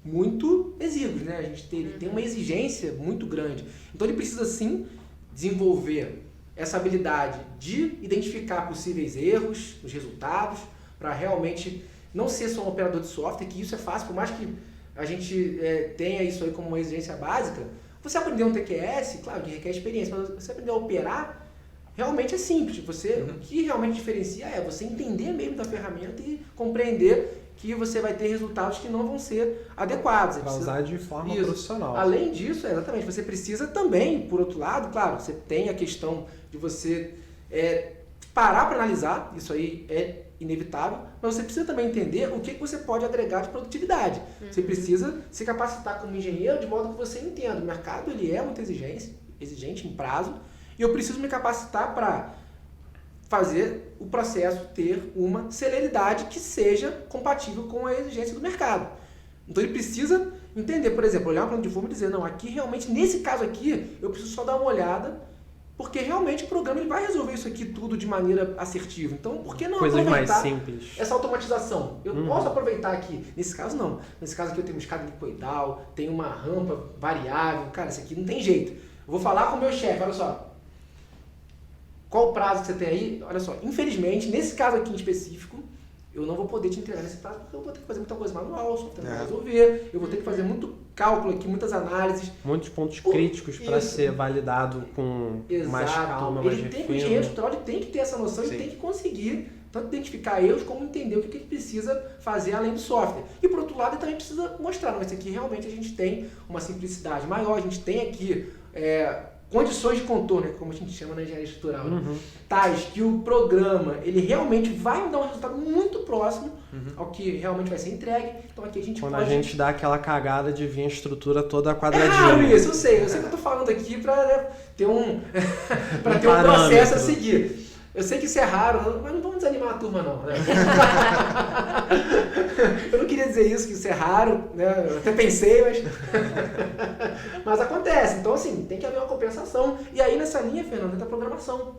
muito exíguos, né? A gente tem uma exigência muito grande. Então ele precisa sim desenvolver essa habilidade de identificar possíveis erros nos resultados, para realmente não ser só um operador de software, que isso é fácil, por mais que a gente tenha isso aí como uma exigência básica. Você aprender um TQS, claro que requer experiência, mas você aprender a operar realmente é simples. O que realmente diferencia é você entender mesmo da ferramenta e compreender que você vai ter resultados que não vão ser adequados. Vai usar de forma profissional. Além disso, exatamente, você precisa também, por outro lado, claro, você tem a questão de você parar para analisar, isso aí é inevitável, mas você precisa também entender o que você pode agregar de produtividade. Você precisa se capacitar como engenheiro de modo que você entenda. O mercado ele é muito exigente em prazo, e eu preciso me capacitar para fazer o processo ter uma celeridade que seja compatível com a exigência do mercado. Então ele precisa entender, por exemplo, olhar um plano de forma e dizer, não, aqui realmente, nesse caso aqui, eu preciso só dar uma olhada, porque realmente o programa ele vai resolver isso aqui tudo de maneira assertiva. Então, por que não Coisas mais aproveitar simples. essa automatização? Eu posso aproveitar aqui. Nesse caso, não. Nesse caso aqui eu tenho uma escada helicoidal, tenho uma rampa variável. Cara, isso aqui não tem jeito. Eu vou falar com o meu chefe, olha só. Qual o prazo que você tem aí? Olha só, infelizmente, nesse caso aqui em específico, eu não vou poder te entregar nesse prazo, porque eu vou ter que fazer muita coisa manual, só para resolver, eu vou ter que fazer muito cálculo aqui, muitas análises. Muitos pontos críticos para ser validado com mais calma, mais refino. O engenheiro estrutural ele tem que ter essa noção, Sim. ele tem que conseguir tanto identificar erros, como entender o que ele precisa fazer além do software. E por outro lado, ele também precisa mostrar, mas aqui realmente a gente tem uma simplicidade maior, a gente tem aqui condições de contorno, como a gente chama na engenharia estrutural, né? Tais que o programa ele realmente vai dar um resultado muito próximo ao que realmente vai ser entregue. Então aqui a gente Quando pode... a gente dá aquela cagada de vir a estrutura toda É quadradinha. raro isso, eu sei que eu tô falando aqui para ter um para ter um parâmetro. processo a seguir. Eu sei que isso é raro, mas não vamos desanimar a turma não, né? Eu não queria dizer isso, que isso é raro, né? Eu até pensei, mas acontece. Então, assim, tem que haver uma compensação. E aí, nessa linha, Fernando, entra a programação.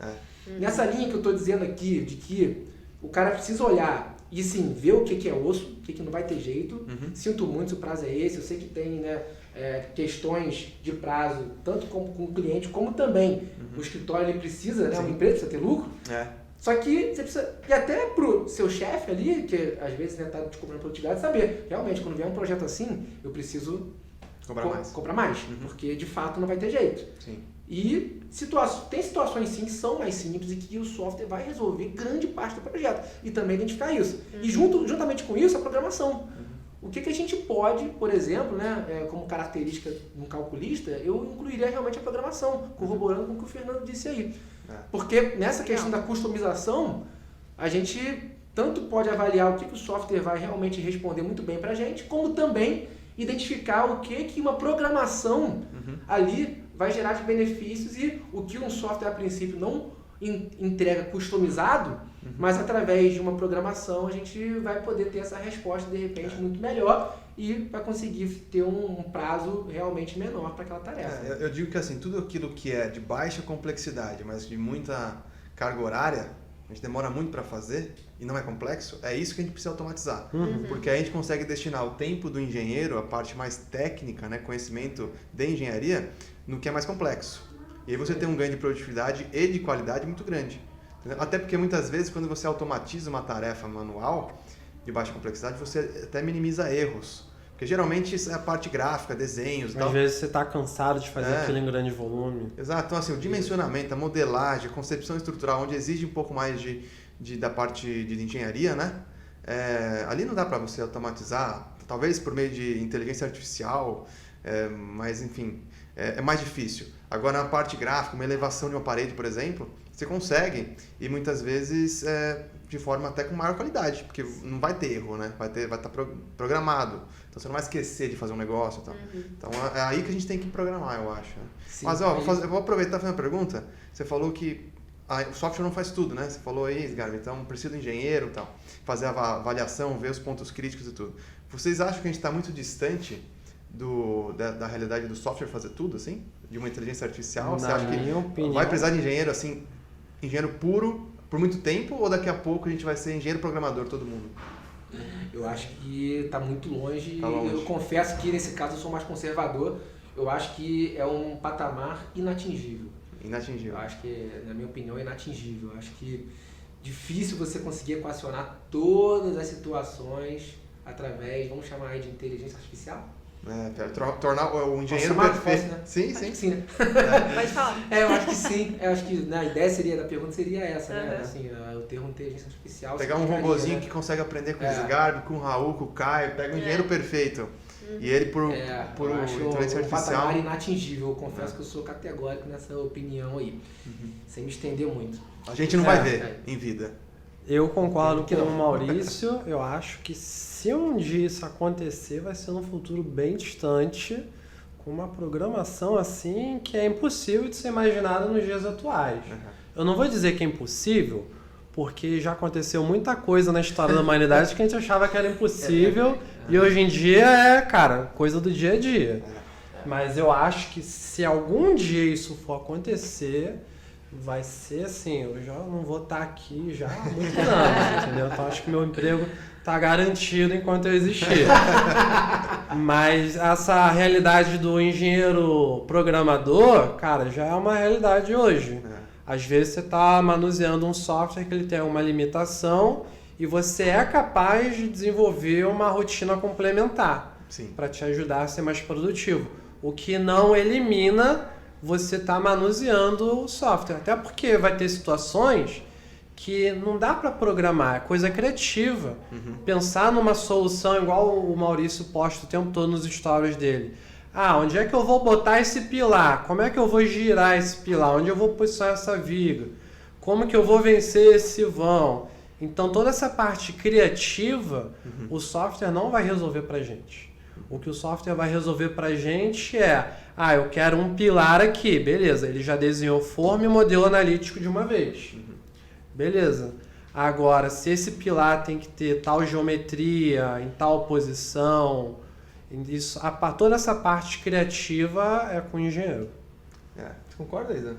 Nessa linha que eu estou dizendo aqui, de que o cara precisa olhar e, sim, ver o que é osso, o que não vai ter jeito. Sinto muito se o prazo é esse. Eu sei que tem, né, questões de prazo, tanto com o cliente, como também o escritório ele precisa, né? Uma empresa precisa ter lucro. Só que você precisa, e até pro seu chefe ali, que às vezes está te cobrando produtividade, saber, realmente, quando vier um projeto assim, eu preciso cobrar mais, porque de fato não vai ter jeito. Sim. E tem situações sim que são mais simples e que o software vai resolver grande parte do projeto. E também identificar isso. E juntamente com isso, a programação. O que a gente pode, por exemplo, né, como característica de um calculista, eu incluiria realmente a programação, corroborando com o que o Fernando disse aí. Porque nessa questão da customização, a gente tanto pode avaliar o que o software vai realmente responder muito bem para a gente, como também identificar o que uma programação ali vai gerar de benefícios e o que um software a princípio não entrega customizado, mas através de uma programação a gente vai poder ter essa resposta de repente muito melhor e vai conseguir ter um prazo realmente menor para aquela tarefa. Eu digo que assim, tudo aquilo que é de baixa complexidade, mas de muita carga horária, a gente demora muito para fazer e não é complexo, é isso que a gente precisa automatizar. Porque aí a gente consegue destinar o tempo do engenheiro, a parte mais técnica, né, conhecimento de engenharia, no que é mais complexo. E aí você tem um ganho de produtividade e de qualidade muito grande. Entendeu? Até porque muitas vezes quando você automatiza uma tarefa manual de baixa complexidade, você até minimiza erros. Porque geralmente isso é a parte gráfica, desenhos e tal. Às vezes você está cansado de fazer aquilo em grande volume. Exato. Então assim, o dimensionamento, a modelagem, a concepção estrutural, onde exige um pouco mais da parte de engenharia, né? Ali não dá para você automatizar, talvez por meio de inteligência artificial, mas enfim, é mais difícil. Agora na parte gráfica, uma elevação de uma parede, por exemplo, você consegue e muitas vezes de forma até com maior qualidade, porque não vai ter erro, né? Vai estar programado. Então você não vai esquecer de fazer um negócio e tal. Então é aí que a gente tem que programar, eu acho. Sim, mas eu vou aproveitar e fazer uma pergunta. Você falou que o software não faz tudo, né? Você falou aí, Garbi, então precisa de engenheiro e tal, fazer a avaliação, ver os pontos críticos e tudo. Vocês acham que a gente está muito distante da realidade do software fazer tudo, assim? De uma inteligência artificial? Você acha que vai precisar de engenheiro, assim, engenheiro puro por muito tempo, ou daqui a pouco a gente vai ser engenheiro programador, todo mundo? Eu acho que está muito longe. Tá longe. Eu confesso que nesse caso eu sou mais conservador. Eu acho que é um patamar inatingível. Inatingível. Eu acho que, na minha opinião, é inatingível. Eu acho que difícil você conseguir equacionar todas as situações através, vamos chamar aí de inteligência artificial? Tornar o engenheiro perfeito. Né? Sim, sim. Sim, né? Pode falar. Eu acho que sim. Eu acho que a ideia da pergunta seria essa, né? Assim, o termo inteligência artificial. Pegar um robozinho, né, que consegue aprender com o Sgarbi, com o Raul, com o Caio, pega um engenheiro perfeito. E ele por inteligência artificial. Patamar inatingível. Eu confesso que eu sou categórico nessa opinião aí. Sem me estender muito. A gente não vai ver em vida. Eu concordo com o Maurício. Eu acho que se um dia isso acontecer, vai ser num futuro bem distante, com uma programação assim que é impossível de ser imaginada nos dias atuais. Eu não vou dizer que é impossível, porque já aconteceu muita coisa na história da humanidade que a gente achava que era impossível e hoje em dia coisa do dia a dia. Mas eu acho que se algum dia isso for acontecer, vai ser assim, eu já não vou estar aqui já há muitos anos, entendeu? Então acho que meu emprego está garantido enquanto eu existir. Mas essa realidade do engenheiro programador, cara, já é uma realidade hoje. Às vezes você está manuseando um software que ele tem uma limitação e você é capaz de desenvolver uma rotina complementar para te ajudar a ser mais produtivo. O que não elimina você estar manuseando o software. Até porque vai ter situações que não dá para programar, é coisa criativa. Pensar numa solução igual o Maurício posta o tempo todo nos stories dele. Onde é que eu vou botar esse pilar? Como é que eu vou girar esse pilar? Onde eu vou posicionar essa viga? Como que eu vou vencer esse vão? Então toda essa parte criativa, o software não vai resolver pra gente. O que o software vai resolver pra gente é, eu quero um pilar aqui, beleza, ele já desenhou forma e modelo analítico de uma vez. Beleza. Agora, se esse pilar tem que ter tal geometria, em tal posição, isso, toda essa parte criativa é com o engenheiro. Você concorda, Isa?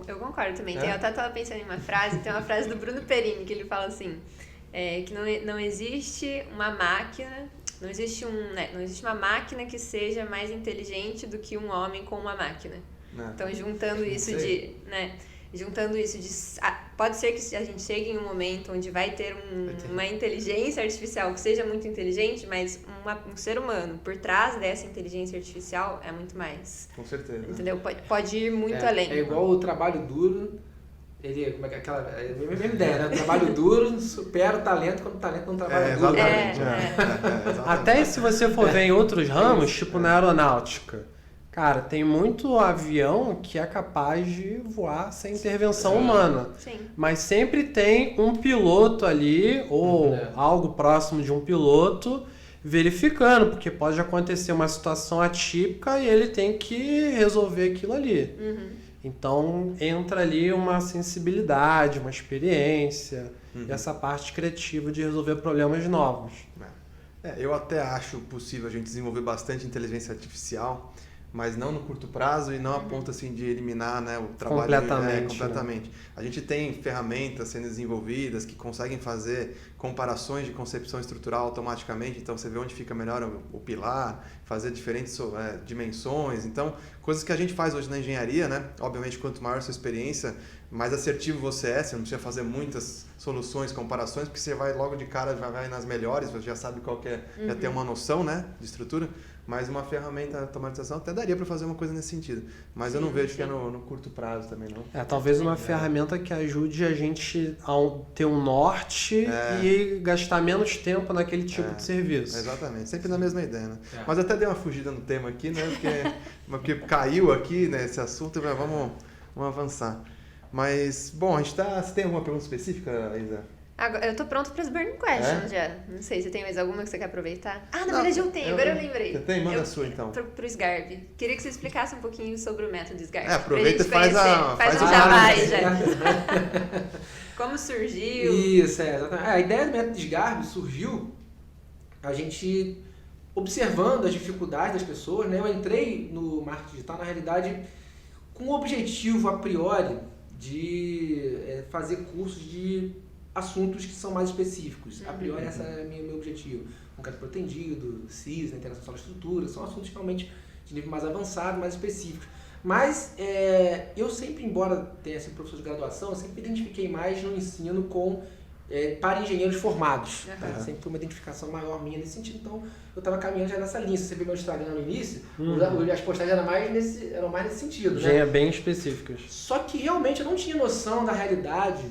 Eu concordo também. Eu até estava pensando em uma frase, tem uma frase do Bruno Perini, que ele fala assim, que não existe uma máquina, não existe uma máquina que seja mais inteligente do que um homem com uma máquina. Então, juntando isso de... pode ser que a gente chegue em um momento onde vai ter uma inteligência artificial que seja muito inteligente, mas um ser humano por trás dessa inteligência artificial é muito mais. Com certeza. Entendeu? Pode ir muito além. É igual o trabalho duro, como é que aquela mesma ideia, né? O trabalho duro supera o talento quando o talento não trabalha duro. Exatamente. Até se você for ver em outros ramos, tipo na aeronáutica. Cara, tem muito avião que é capaz de voar sem intervenção humana. Sim. Mas sempre tem um piloto ali, ou algo próximo de um piloto, verificando, porque pode acontecer uma situação atípica e ele tem que resolver aquilo ali. Então entra ali uma sensibilidade, uma experiência, e essa parte criativa de resolver problemas novos. Eu até acho possível a gente desenvolver bastante inteligência artificial, mas não no curto prazo e não a ponto assim, de eliminar, né, o trabalho completamente. Né? A gente tem ferramentas sendo desenvolvidas que conseguem fazer comparações de concepção estrutural automaticamente, então você vê onde fica melhor o pilar, fazer diferentes dimensões, então coisas que a gente faz hoje na engenharia, né? Obviamente quanto maior a sua experiência, mais assertivo você não precisa fazer muitas soluções, comparações, porque você vai logo de cara, vai nas melhores, você já sabe qual que é, já tem uma noção, né, de estrutura. Mas uma ferramenta de automatização até daria para fazer uma coisa nesse sentido. Mas eu não vejo que é no curto prazo também, não. Talvez uma ferramenta que ajude a gente a ter um norte e gastar menos tempo naquele tipo de serviço. Exatamente, sempre na mesma ideia, né? Mas até dei uma fugida no tema aqui, né? Porque caiu aqui, né, esse assunto, vamos avançar. Mas, bom, você tem alguma pergunta específica, Isa? Agora, eu tô pronto para as burning questions já. Não sei, você tem mais alguma que você quer aproveitar? Na verdade eu tenho, agora eu lembrei. Você tem? Manda a sua então. Pro SGARB. Queria que você explicasse um pouquinho sobre o método SGARB. Aproveita e faz um jabá aí já. Como surgiu? Isso, exatamente. A ideia do método SGARB surgiu a gente observando as dificuldades das pessoas, né? Eu entrei no marketing digital, na realidade, com o objetivo a priori de fazer cursos de assuntos que são mais específicos. A priori, esse é meu objetivo. Concreto protendido, CIS, integração da estrutura, são assuntos realmente de nível mais avançado, mais específicos. Mas eu sempre, embora tenha sido professor de graduação, eu sempre me identifiquei mais no ensino para engenheiros formados. Sempre foi uma identificação maior minha nesse sentido, então eu estava caminhando já nessa linha. Se você viu meu Instagram no início, as postagens eram mais nesse sentido. Já é bem específicas. Só que realmente eu não tinha noção da realidade,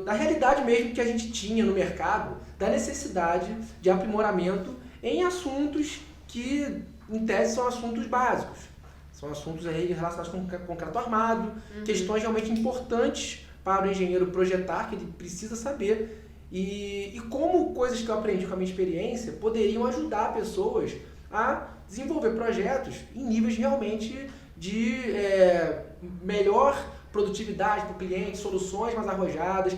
da realidade mesmo que a gente tinha no mercado, da necessidade de aprimoramento em assuntos que, em tese, são assuntos básicos. São assuntos relacionados com concreto armado, questões realmente importantes para o engenheiro projetar, que ele precisa saber, e como coisas que eu aprendi com a minha experiência poderiam ajudar pessoas a desenvolver projetos em níveis realmente de melhor produtividade para o cliente, soluções mais arrojadas.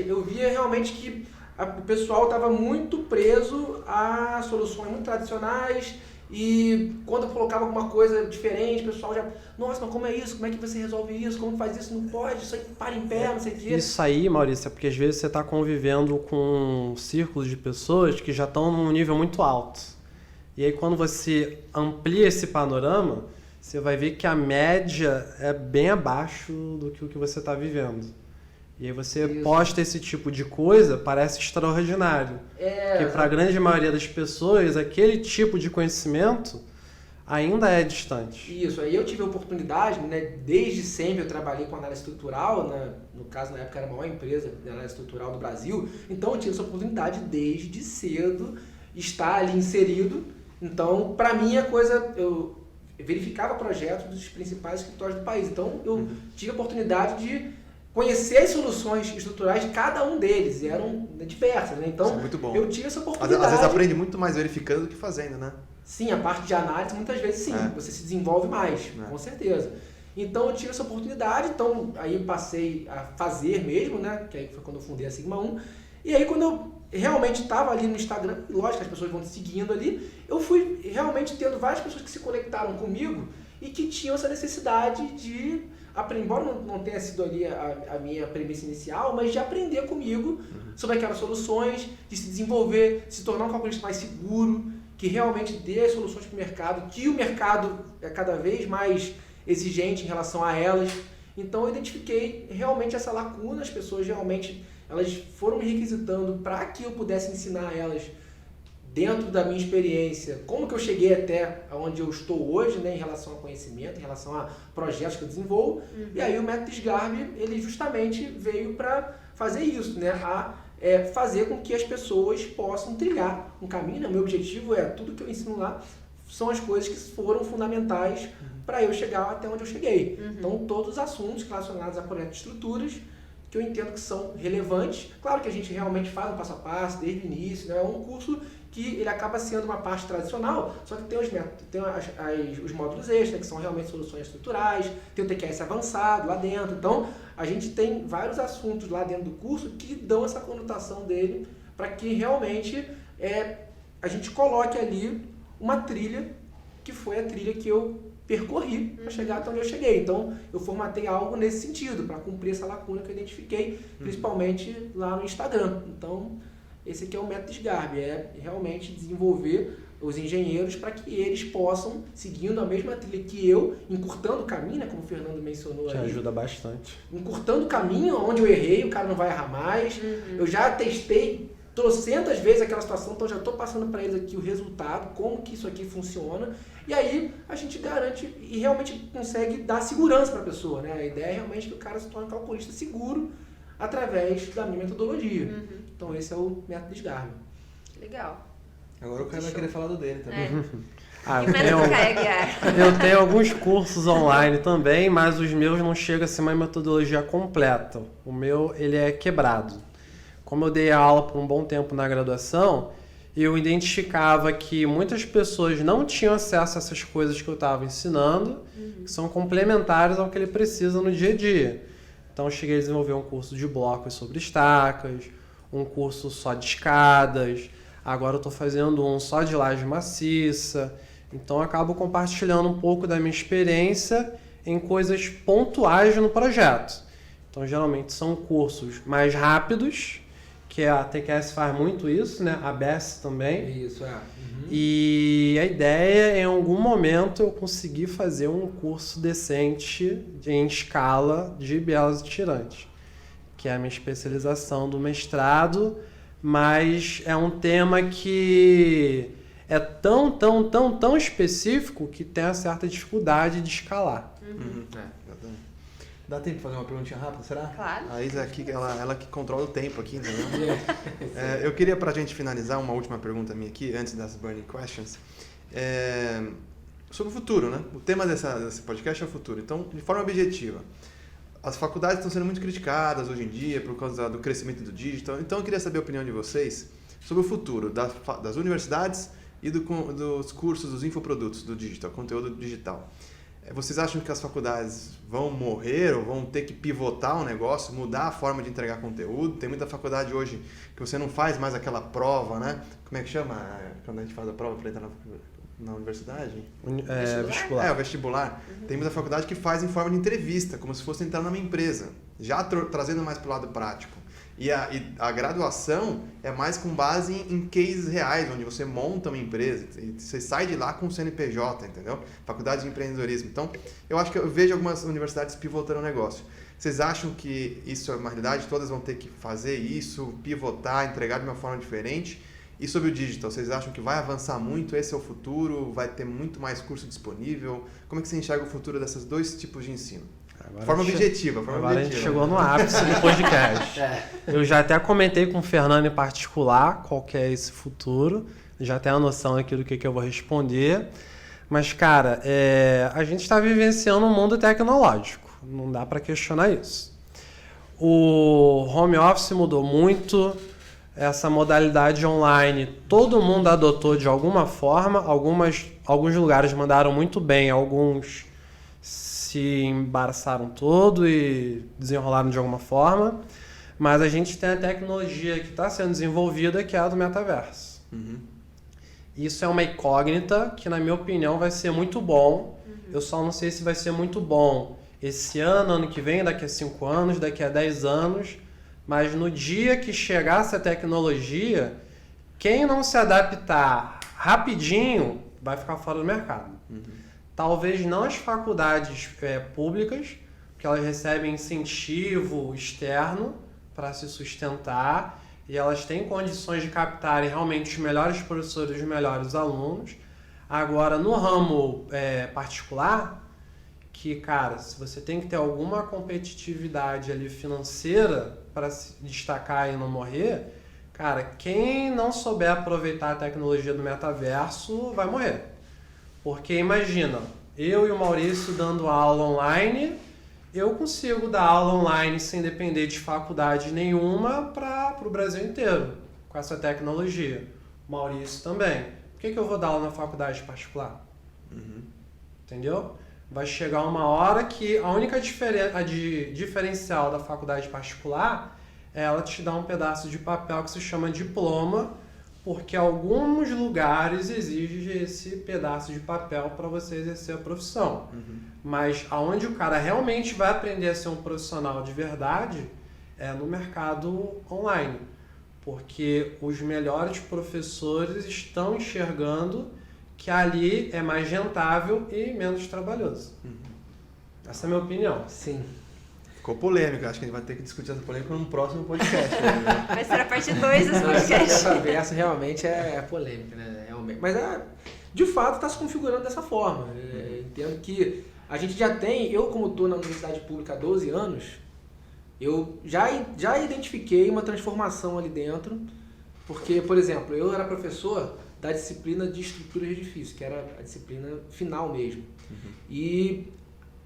Eu via realmente que o pessoal estava muito preso a soluções muito tradicionais E quando eu colocava alguma coisa diferente, o pessoal já, nossa, mas como é isso? Como é que você resolve isso? Como faz isso? Não pode, isso aí para em pé, não sei o quê. Isso aí, Maurício, é porque às vezes você está convivendo com um círculo de pessoas que já estão num nível muito alto. E aí quando você amplia esse panorama, você vai ver que a média é bem abaixo do que o que você está vivendo. E aí você posta esse tipo de coisa, parece extraordinário. Porque para a grande maioria das pessoas, aquele tipo de conhecimento ainda é distante. Isso, aí eu tive a oportunidade, né, desde sempre eu trabalhei com análise estrutural, né, no caso na época era a maior empresa de análise estrutural do Brasil, então eu tive essa oportunidade desde cedo, estar ali inserido. Então, para mim, a coisa, eu verificava projetos dos principais escritórios do país. Então, eu tive a oportunidade de conhecer as soluções estruturais de cada um deles. E eram diversas, né? Então, muito bom. eu tive essa oportunidade. Às vezes aprende muito mais verificando do que fazendo, né? Sim, a parte de análise, muitas vezes sim. Você se desenvolve mais, com certeza. Então, eu tive essa oportunidade. Então, aí eu passei a fazer mesmo, né? Que aí foi quando eu fundei a Sigma 1. E aí, quando eu realmente estava ali no Instagram, lógico que as pessoas vão seguindo ali, eu fui realmente tendo várias pessoas que se conectaram comigo e que tinham essa necessidade de aprender, embora não tenha sido ali a minha premissa inicial, mas de aprender comigo sobre aquelas soluções, de se desenvolver, se tornar um calculista mais seguro, que realmente dê as soluções para o mercado, que o mercado é cada vez mais exigente em relação a elas. Então eu identifiquei realmente essa lacuna, as pessoas realmente elas foram me requisitando para que eu pudesse ensinar elas dentro da minha experiência, como que eu cheguei até onde eu estou hoje, né, em relação a conhecimento, em relação a projetos que eu desenvolvo. E aí o método SGARB, ele justamente veio para fazer isso, né, fazer com que as pessoas possam trilhar um caminho. Né? O meu objetivo é, tudo que eu ensino lá são as coisas que foram fundamentais para eu chegar até onde eu cheguei. Então, todos os assuntos relacionados a projetos de estruturas, que eu entendo que são relevantes. Claro que a gente realmente faz um passo a passo, desde o início, né? É um curso que ele acaba sendo uma parte tradicional, só que tem os métodos, tem os módulos extras, que são realmente soluções estruturais, tem o TQS avançado lá dentro. Então, a gente tem vários assuntos lá dentro do curso que dão essa conotação dele para que realmente a gente coloque ali uma trilha que foi a trilha que eu percorri para chegar até onde eu cheguei. Então, eu formatei algo nesse sentido, para cumprir essa lacuna que eu identifiquei, principalmente lá no Instagram. Então, esse aqui é o método SGARB, é realmente desenvolver os engenheiros para que eles possam, seguindo a mesma trilha que eu, encurtando o caminho, né, como o Fernando mencionou Te aí. ajuda bastante. Encurtando o caminho, onde eu errei, o cara não vai errar mais. Eu já testei trocentas vezes aquela situação, então já estou passando para eles aqui o resultado, como que isso aqui funciona. E aí a gente garante e realmente consegue dar segurança para a pessoa, né? A ideia é realmente que o cara se torne um calculista seguro através da minha metodologia. Então esse é o método SGARB. Legal. Agora o cara vai querer falar do dele também. Eu tenho alguns cursos online também, mas os meus não chegam a ser uma metodologia completa. O meu, ele é quebrado. Como eu dei aula por um bom tempo na graduação, eu identificava que muitas pessoas não tinham acesso a essas coisas que eu estava ensinando, que são complementares ao que ele precisa no dia a dia. Então, eu cheguei a desenvolver um curso de blocos sobre estacas, um curso só de escadas, agora eu estou fazendo um só de laje maciça. Então, eu acabo compartilhando um pouco da minha experiência em coisas pontuais no projeto. Então, geralmente, são cursos mais rápidos, que a TQS faz muito isso, né? A BES também. Isso, E a ideia é, em algum momento, eu conseguir fazer um curso decente em escala de biólise tirante, que é a minha especialização do mestrado, mas é um tema que é tão específico que tem uma certa dificuldade de escalar. Dá tempo de fazer uma perguntinha rápida, será? Claro. A Isa aqui, ela que controla o tempo aqui, entendeu? Eu queria, pra gente finalizar, uma última pergunta minha aqui, antes das burning questions, sobre o futuro, né? O tema desse podcast é o futuro. Então, de forma objetiva, as faculdades estão sendo muito criticadas hoje em dia por causa do crescimento do digital. Então, eu queria saber a opinião de vocês sobre o futuro das universidades e dos cursos, dos infoprodutos do digital, conteúdo digital. Vocês acham que as faculdades vão morrer ou vão ter que pivotar o negócio, mudar a forma de entregar conteúdo? Tem muita faculdade hoje que você não faz mais aquela prova, né? Como é que chama quando a gente faz a prova para entrar na faculdade? na universidade? Vestibular. O vestibular. Tem muita faculdade que faz em forma de entrevista, como se fosse entrar numa empresa, já trazendo mais para o lado prático. E a graduação é mais com base em cases reais, onde você monta uma empresa, e você sai de lá com o CNPJ, entendeu? Faculdade de empreendedorismo. Então, eu acho que eu vejo algumas universidades pivotando o negócio. Vocês acham que isso é uma realidade? Todas vão ter que fazer isso, pivotar, entregar de uma forma diferente? E sobre o digital, vocês acham que vai avançar muito? Esse é o futuro? Vai ter muito mais curso disponível? Como é que você enxerga o futuro desses dois tipos de ensino? Forma objetiva. Agora a gente chegou no ápice do podcast. Eu já até comentei com o Fernando em particular qual que é esse futuro. Já tenho a noção aqui do que eu vou responder. Mas, cara, a gente está vivenciando um mundo tecnológico. Não dá para questionar isso. O home office mudou muito. Essa modalidade online, todo mundo adotou de alguma forma. Alguns lugares mandaram muito bem, alguns se embaraçaram todo e desenrolaram de alguma forma. Mas a gente tem a tecnologia que está sendo desenvolvida, que é a do metaverso. Uhum. Isso é uma incógnita que, na minha opinião, vai ser muito bom. Eu só não sei se vai ser muito bom esse ano que vem, daqui a 5 anos, daqui a 10 anos. Mas no dia que chegar essa tecnologia, quem não se adaptar rapidinho vai ficar fora do mercado. Uhum. Talvez não as faculdades públicas, porque elas recebem incentivo externo para se sustentar e elas têm condições de captarem realmente os melhores professores e os melhores alunos. Agora, no ramo particular, que, cara, se você tem que ter alguma competitividade ali financeira para se destacar e não morrer, cara, quem não souber aproveitar a tecnologia do metaverso vai morrer. Porque imagina, eu e o Maurício dando aula online, eu consigo dar aula online sem depender de faculdade nenhuma para o Brasil inteiro, com essa tecnologia. O Maurício também. Por que eu vou dar aula na faculdade particular? Uhum. Entendeu? Vai chegar uma hora que a única diferencial da faculdade particular é ela te dar um pedaço de papel que se chama diploma, porque alguns lugares exigem esse pedaço de papel para você exercer a profissão. Uhum. Mas aonde o cara realmente vai aprender a ser um profissional de verdade é no mercado online. Porque os melhores professores estão enxergando que ali é mais rentável e menos trabalhoso. Uhum. Essa é a minha opinião. Sim. Ficou polêmico, acho que a gente vai ter que discutir essa polêmica num próximo podcast. Né? Vai ser a parte 2 desse podcast. Essa versa realmente é polêmica, né? Realmente. Mas de fato está se configurando dessa forma. Entendo que a gente já tem, eu como estou na universidade pública há 12 anos, eu já identifiquei uma transformação ali dentro, porque, por exemplo, eu era professor da disciplina de estrutura de edifício, que era a disciplina final mesmo. Uhum. E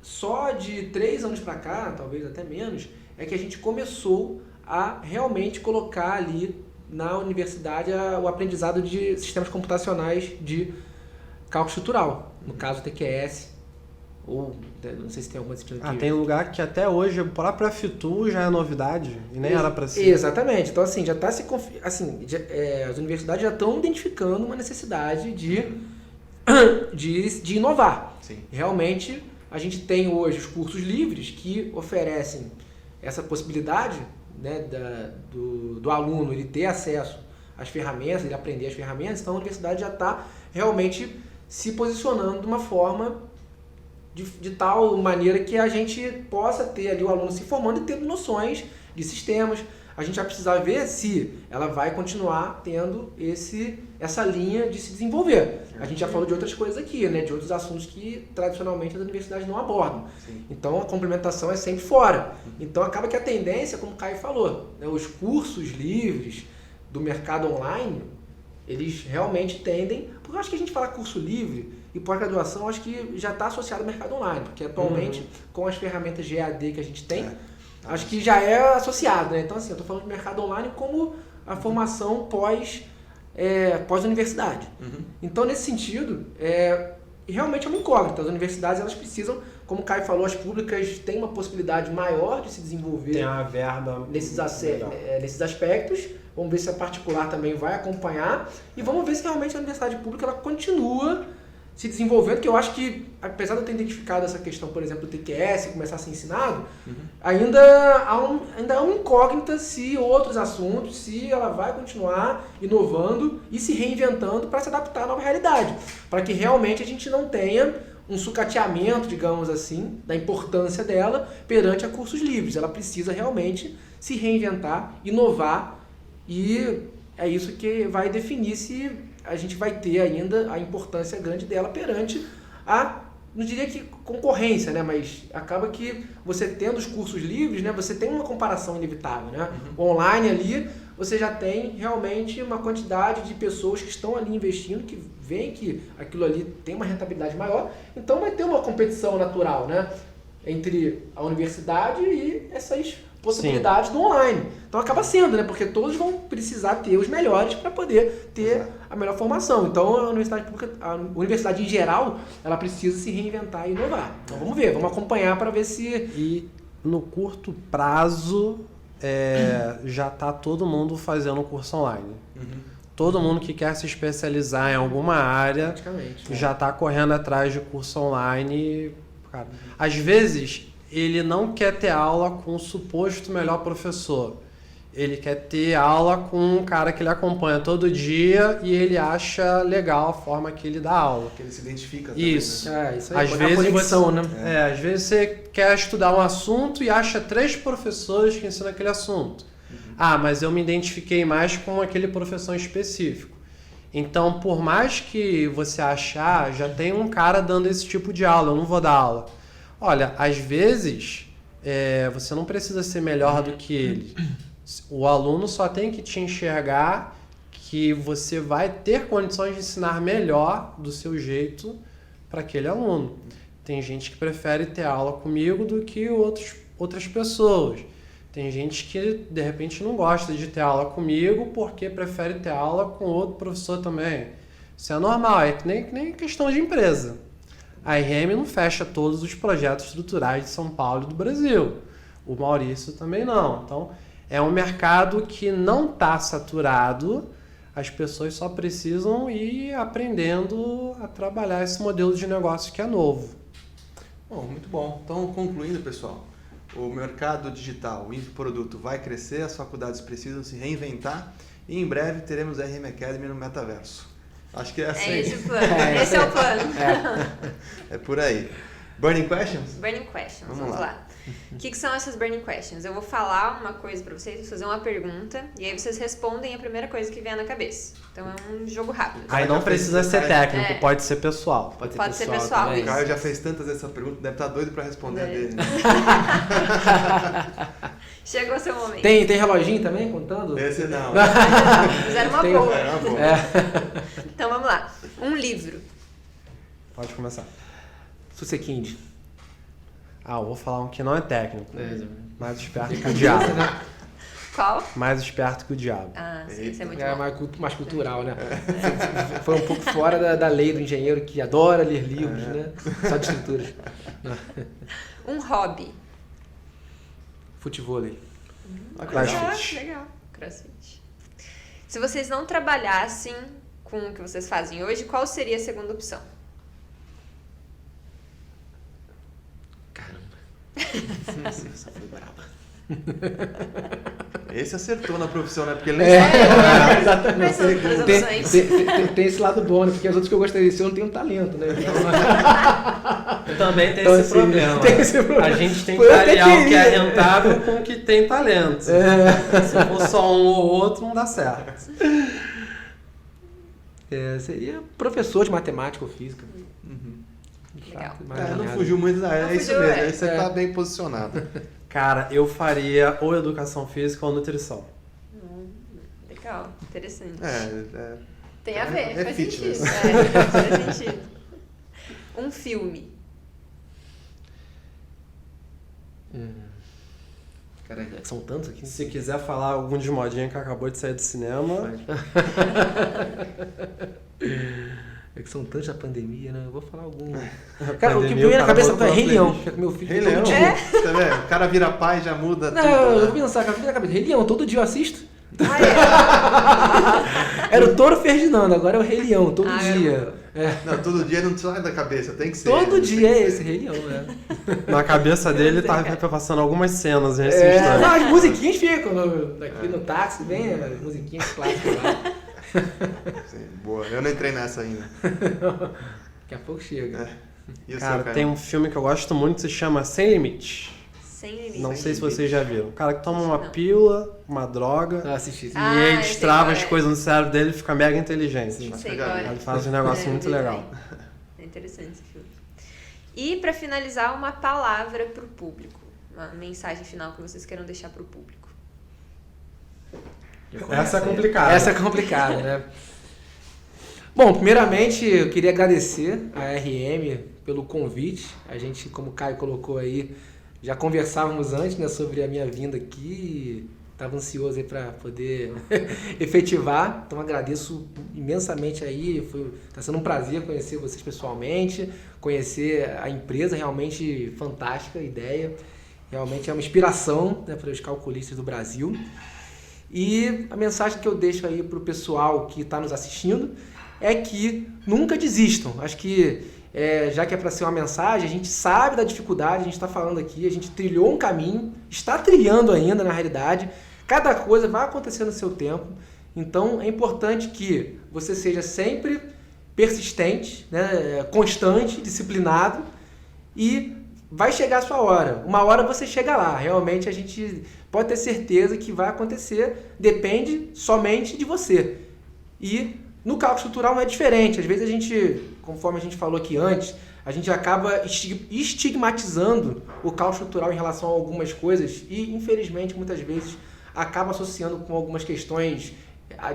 só de 3 anos para cá, talvez até menos, é que a gente começou a realmente colocar ali na universidade o aprendizado de sistemas computacionais de cálculo estrutural, no caso TQS, ou não sei se tem alguma disciplina aqui. Tem lugar que até hoje o próprio FITU já é novidade e nem era para ser. Exatamente. Então, assim, já está as universidades já estão identificando uma necessidade de inovar. Sim. Realmente, a gente tem hoje os cursos livres que oferecem essa possibilidade, né, do aluno ele ter acesso às ferramentas, ele aprender as ferramentas. Então, a universidade já está realmente se posicionando de uma forma de tal maneira que a gente possa ter ali o aluno se formando e tendo noções de sistemas. A gente vai precisar ver se ela vai continuar tendo essa linha de se desenvolver. A gente já falou de outras coisas aqui, né? De outros assuntos que tradicionalmente as universidades não abordam. Sim. Então a complementação é sempre fora. Então acaba que a tendência, como o Caio falou, né? Os cursos livres do mercado online, eles realmente tendem... Porque eu acho que a gente fala curso livre e pós-graduação, acho que já está associado ao mercado online. Porque atualmente, com as ferramentas de EAD que a gente tem... Acho que já é associado, né? Então, assim, eu estou falando de mercado online como a formação pós-universidade. Uhum. Então, nesse sentido, realmente é uma incógnita. As universidades, elas precisam, como o Caio falou, as públicas têm uma possibilidade maior de se desenvolver. Tem uma verba nesses aspectos. Vamos ver se a particular também vai acompanhar. E vamos ver se realmente a universidade pública ela continua se desenvolvendo, que eu acho que, apesar de eu ter identificado essa questão, por exemplo, do TQS, começar a ser ensinado, ainda há uma incógnita se outros assuntos, se ela vai continuar inovando e se reinventando para se adaptar à nova realidade, para que realmente a gente não tenha um sucateamento, digamos assim, da importância dela perante a cursos livres. Ela precisa realmente se reinventar, inovar, e é isso que vai definir se a gente vai ter ainda a importância grande dela perante a, não diria que concorrência, né? Mas acaba que você tendo os cursos livres, né? Você tem uma comparação inevitável, né? O online ali, você já tem realmente uma quantidade de pessoas que estão ali investindo, que veem que aquilo ali tem uma rentabilidade maior, então vai ter uma competição natural, né? Entre a universidade e essas possibilidades do online. Então acaba sendo, né? Porque todos vão precisar ter os melhores para poder ter a melhor formação. Então a universidade pública, a universidade em geral, ela precisa se reinventar e inovar. Então vamos ver, vamos acompanhar para ver se... E no curto prazo já está todo mundo fazendo curso online. Todo mundo que quer se especializar em alguma área Praticamente, já está correndo atrás de curso online. Cara, às vezes ele não quer ter aula com o suposto melhor professor. Ele quer ter aula com um cara que ele acompanha todo dia e ele acha legal a forma que ele dá aula. Que ele se identifica também, Isso. né? isso aí, Às a vezes conexão, né? Às vezes você quer estudar um assunto e acha 3 professores que ensinam aquele assunto. Mas eu me identifiquei mais com aquele professor específico. Então, por mais que você achar, já tem um cara dando esse tipo de aula, eu não vou dar aula. Olha, às vezes você não precisa ser melhor do que ele. O aluno só tem que te enxergar que você vai ter condições de ensinar melhor do seu jeito para aquele aluno. Tem gente que prefere ter aula comigo do que outras pessoas. Tem gente que, de repente, não gosta de ter aula comigo porque prefere ter aula com outro professor também. Isso é normal, é que nem questão de empresa. A RM não fecha todos os projetos estruturais de São Paulo e do Brasil. O Maurício também não. Então, é um mercado que não está saturado. As pessoas só precisam ir aprendendo a trabalhar esse modelo de negócio que é novo. Bom, muito bom. Então, concluindo, pessoal, o mercado digital, o infoproduto vai crescer, as faculdades precisam se reinventar e em breve teremos a RM Academy no metaverso. Acho que é assim. É esse o plano. Esse é o plano. É por aí. Burning questions? Burning questions, vamos lá. lá. O que são essas burning questions? Eu vou falar uma coisa pra vocês, vou fazer uma pergunta, e aí vocês respondem a primeira coisa que vier na cabeça. Então é um jogo rápido. Aí não precisa ser técnico, pode ser pessoal. Pode ser pessoal. O Caio já fez tantas essa pergunta, deve estar doido pra responder a dele. Chegou o seu momento. Tem reloginho também contando? Esse não. Fizeram uma boa. Era uma boa. Então vamos lá. Um livro. Pode começar. Susequinde. Eu vou falar um que não é técnico. Mais esperto que o diabo. Qual? Mais esperto que o diabo. Sim, isso é muito É bom. mais cultural, né? Foi um pouco fora da lei do engenheiro que adora ler livros, né? Só de escrituras. Um hobby. Futevôlei. Legal. CrossFit. Se vocês não trabalhassem com o que vocês fazem hoje, qual seria a segunda opção? Essa foi braba. Esse acertou na profissão, né? Porque ele nem sabe. Exatamente. Quais são as outras opções? Tem esse lado bom, né? Porque as outras que eu gostaria de ser, eu não tenho talento, né? Também tem Então, esse assim, problema. tem esse problema. A gente tem que Eu até aliar o que é queria. rentável com o que tem talento. Se for só um ou outro, não dá certo. Seria professor de matemática ou física. Legal. Não fugiu muito da área, Não é isso fugiu, mesmo, aí você tá bem posicionado. Cara, eu faria ou educação física ou nutrição. Legal, interessante. Tem a ver, é faz fitness. sentido. Faz sentido. Um filme. Cara, são tantos aqui. Se quiser falar algum de modinha que acabou de sair do cinema, É que são tantos da pandemia, né? Eu vou falar algum. a Cara, o que pandemia, me veio na cara cabeça botou foi a Rei Leão. playlist. Que é meu filho Rei todo Leão? dia. Tá vendo? O cara vira pai já muda Não, tudo. eu né? vou pensar, cara, me veio na cabeça. Rei Leão, todo dia eu assisto. Ah, Era o Touro Ferdinando, agora é o Rei Leão, todo dia. Não, todo dia não sai da cabeça, tem que ser. Todo dia tem é que esse, ser. Rei Leão, né? Na cabeça dele tá passando algumas cenas nesse Não, instante. as musiquinhas ficam aqui no táxi, vem as musiquinhas clássicas lá. Sim, boa. Eu não entrei nessa ainda. Daqui a pouco chega. E o Cara, seu, Caio? tem um filme que eu gosto muito que se chama Sem Limite. Sem limite. Não Sem sei se Limite. vocês já viram. O cara que toma uma Não. pílula, uma droga, Ah, assisti. e Ah, ele eu sei destrava qual as é. coisas no cérebro dele e fica mega inteligente. Sim. Sei Já qual vi. é. Ele faz um negócio É, muito eu vi legal. também. É interessante esse filme. E pra finalizar, uma palavra pro público. Uma mensagem final que vocês queiram deixar pro público. Essa é complicada. Essa é complicada, né? Bom, primeiramente eu queria agradecer a RM pelo convite. A gente, como o Caio colocou aí, já conversávamos antes, né, sobre a minha vinda aqui. Estava ansioso aí para poder efetivar. Então agradeço imensamente aí. Está sendo um prazer conhecer vocês pessoalmente, conhecer a empresa, realmente fantástica a ideia. Realmente é uma inspiração, né, para os calculistas do Brasil. E a mensagem que eu deixo aí para o pessoal que está nos assistindo é que nunca desistam. Acho que, já que é para ser uma mensagem, a gente sabe da dificuldade, a gente está falando aqui, a gente trilhou um caminho, está trilhando ainda na realidade, cada coisa vai acontecer no seu tempo, então é importante que você seja sempre persistente, né, constante, disciplinado e vai chegar a sua hora. Uma hora você chega lá, realmente a gente pode ter certeza que vai acontecer, depende somente de você. E no cálculo estrutural não é diferente. Às vezes a gente, conforme a gente falou aqui antes, a gente acaba estigmatizando o cálculo estrutural em relação a algumas coisas e, infelizmente, muitas vezes acaba associando com algumas questões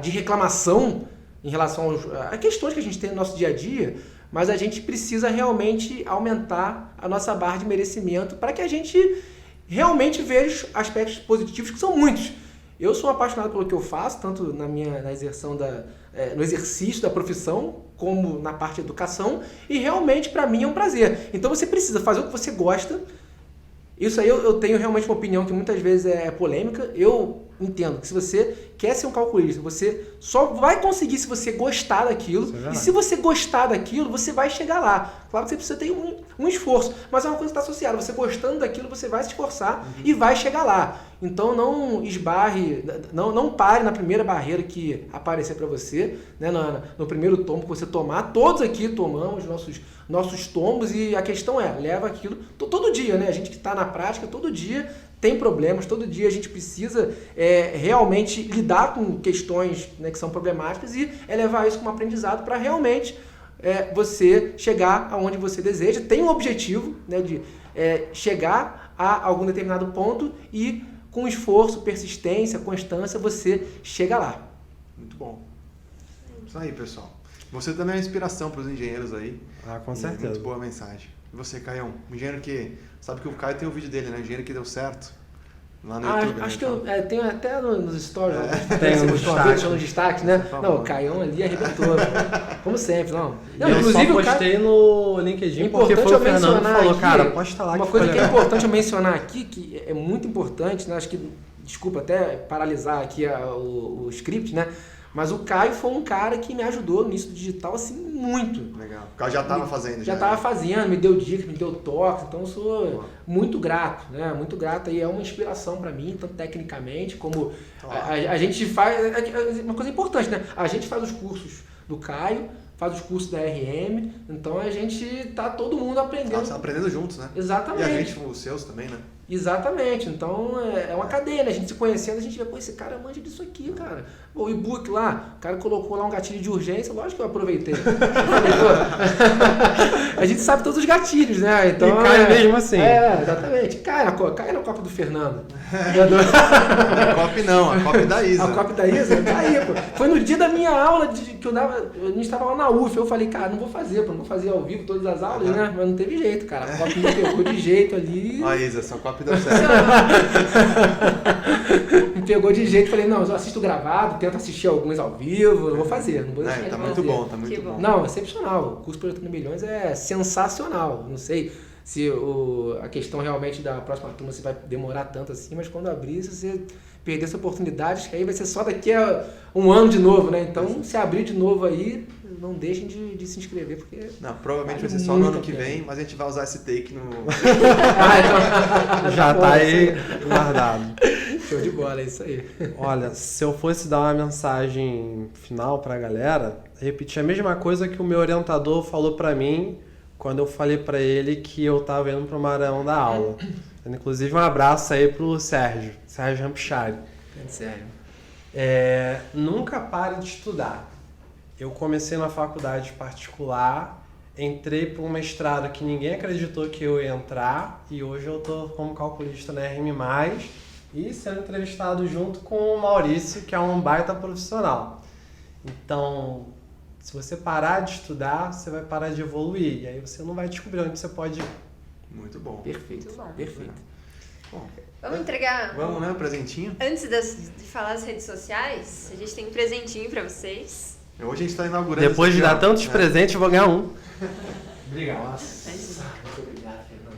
de reclamação em relação a questões que a gente tem no nosso dia a dia, mas a gente precisa realmente aumentar a nossa barra de merecimento para que a gente realmente veja aspectos positivos, que são muitos. Eu sou apaixonado pelo que eu faço, tanto no exercício da profissão, como na parte de educação, e realmente para mim é um prazer. Então você precisa fazer o que você gosta. Isso aí eu tenho realmente uma opinião que muitas vezes é polêmica. Eu entendo que se você quer ser um calculista, você só vai conseguir se você gostar daquilo. E se você gostar daquilo, você vai chegar lá. Claro que você precisa ter um esforço, mas é uma coisa que está associada. Você gostando daquilo, você vai se esforçar e vai chegar lá. Então não esbarre, não pare na primeira barreira que aparecer para você, né? No primeiro tombo que você tomar. Todos aqui tomamos nossos tombos e a questão leva aquilo todo dia, né? A gente que está na prática, todo dia tem problemas, todo dia a gente precisa realmente lidar com questões, né, que são problemáticas e levar isso como aprendizado para realmente você chegar aonde você deseja. Tem um objetivo, né, de chegar a algum determinado ponto e com esforço, persistência, constância, você chega lá. Muito bom. Isso aí, pessoal. Você também é uma inspiração para os engenheiros aí. Ah, com E certeza. muito boa mensagem. E você, Caião? Um engenheiro que... Sabe que o Caio tem o vídeo dele, né? Engenheiro que deu certo. Lá no YouTube. Acho que né? eu tenho até nos stories. Tem nos destaque. no destaque, né? Por favor. Não, o Caião ali arrebentou. Como sempre, não. Não, Eu inclusive só o Caio... postei no LinkedIn porque Importante foi o eu Fernando que mencionar falou, aqui, cara, posta lá uma que coisa foi que é legal. importante eu mencionar aqui, que é muito importante, né? Acho que, desculpa até paralisar aqui o script, né? Mas o Caio foi um cara que me ajudou no início do digital, assim, muito. Legal. O Caio já estava fazendo. Já estava fazendo, me deu dicas, me deu toques, então eu sou muito grato, né? Muito grato e é uma inspiração para mim, tanto tecnicamente como a gente faz... Uma coisa importante, né? A gente faz os cursos do Caio, faz os cursos da RM, então a gente tá todo mundo aprendendo. Tá aprendendo juntos, né? Exatamente. E a gente, os seus também, né? Exatamente, então é uma cadeia, né? A gente se conhecendo, a gente vê, pô, esse cara manja disso aqui, cara. O e-book lá, o cara colocou lá um gatilho de urgência, lógico que eu aproveitei. A gente sabe todos os gatilhos, né? Então, E cai mesmo assim. Exatamente. Cai na copa do Fernando. A copy não, a copy da Isa. A copy da Isa? Tá aí, pô. Foi no dia da minha aula que a gente estava lá na UF, eu falei, cara, não vou fazer ao vivo todas as aulas, né? Mas não teve jeito, cara. A copy me pegou de jeito ali. Ó, Isa, sua copy deu certo. Me pegou de jeito, falei, não, eu assisto gravado, tento assistir alguns ao vivo, não vou fazer, não vou deixar de Tá fazer. muito bom, tá muito Que bom. bom. Não, excepcional. O curso Projetando Milhões é sensacional. Não sei se a questão realmente da próxima turma se vai demorar tanto assim, mas quando abrir, se você perder essa oportunidade, que aí vai ser só daqui a um ano de novo, né? Então, se abrir de novo aí, não deixem de se inscrever, porque... Não, provavelmente vai vale ser só no ano muito que a pena. vem, mas a gente vai usar esse take no... Já tá aí guardado. Show de bola, é isso aí. Olha, se eu fosse dar uma mensagem final pra galera, repetir a mesma coisa que o meu orientador falou pra mim quando eu falei pra ele que eu tava indo pro Maranhão dar aula. Inclusive um abraço aí pro Sérgio Rampichari. Sério. Nunca pare de estudar. Eu comecei na faculdade particular, entrei para um mestrado que ninguém acreditou que eu ia entrar e hoje eu tô como calculista na RM+, e sendo entrevistado junto com o Maurício, que é um baita profissional. Então, se você parar de estudar, você vai parar de evoluir e aí você não vai descobrir onde você pode ir. Muito bom. Perfeito. Muito bom. Perfeito. Bom, Vamos entregar... vamos, né? Um presentinho. Antes de falar as redes sociais, a gente tem um presentinho pra vocês. Hoje a gente está inaugurando... Depois de esse dar aqui, ó. tantos presentes, eu vou ganhar um. Obrigado. Muito obrigado, Fernando.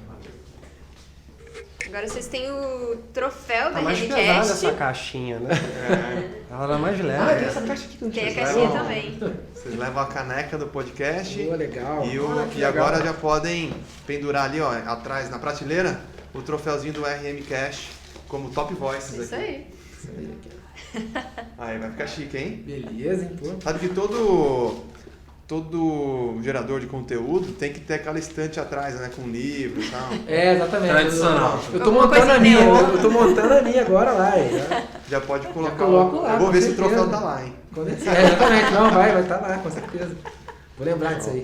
Agora vocês têm o troféu Tá da mais pesada RMCast. essa caixinha, né? Ela era mais leve. Ah, tem essa caixa aqui que não Tem a tinha. caixinha Legal. também. Vocês levam a caneca do podcast Boa, legal. e agora já podem pendurar ali, ó, atrás na prateleira, o troféuzinho do RM Cash como Top Voices Isso aqui. aí. Aí vai ficar chique, hein? Beleza, hein, pô. Sabe que todo gerador de conteúdo tem que ter aquela estante atrás, né? Com livro e tal. Exatamente. Tradicional. Eu tô Alguma montando a coisa minha. neon. Eu tô montando a minha agora lá. Já pode colocar. coloco lá, Eu vou com ver se o certeza. troféu tá lá, hein? Exatamente. Não, vai estar lá, com certeza. Vou lembrar disso aí.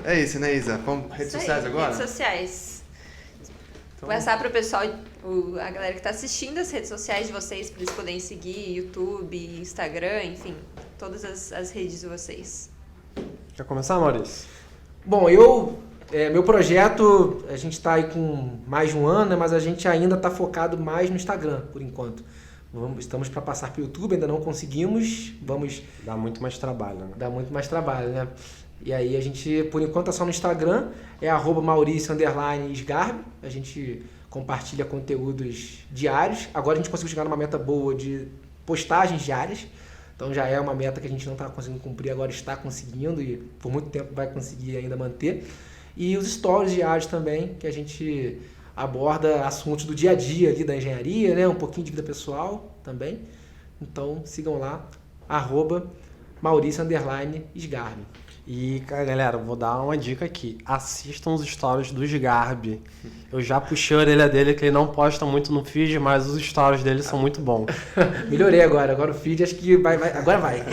É isso, né, Isa? Vamos redes Isso aí, sociais agora? Redes sociais. Então, Vou passar pro pessoal, a galera que tá assistindo, as redes sociais de vocês, pra eles poderem seguir, YouTube, Instagram, enfim, todas as redes de vocês. Quer começar, Maurício? Bom, meu projeto, a gente está aí com mais de um ano, né, mas a gente ainda está focado mais no Instagram, por enquanto. Estamos para passar para o YouTube, ainda não conseguimos, vamos Dá muito mais trabalho, né? dar muito mais trabalho, né? E aí a gente, por enquanto, é só no Instagram, é @Mauricio_Sgarbi, a gente compartilha conteúdos diários. Agora a gente conseguiu chegar numa meta boa de postagens diárias, então já é uma meta que a gente não está conseguindo cumprir, agora está conseguindo e por muito tempo vai conseguir ainda manter. E os stories diários também, que a gente aborda assuntos do dia a dia ali da engenharia, né? Um pouquinho de vida pessoal também. Então sigam lá, @Mauricio_Sgarbi. E, galera, vou dar uma dica aqui. Assistam os stories do Sgarbi. Eu já puxei a orelha dele, que ele não posta muito no feed, mas os stories dele são muito bons. Melhorei agora o feed acho que agora vai.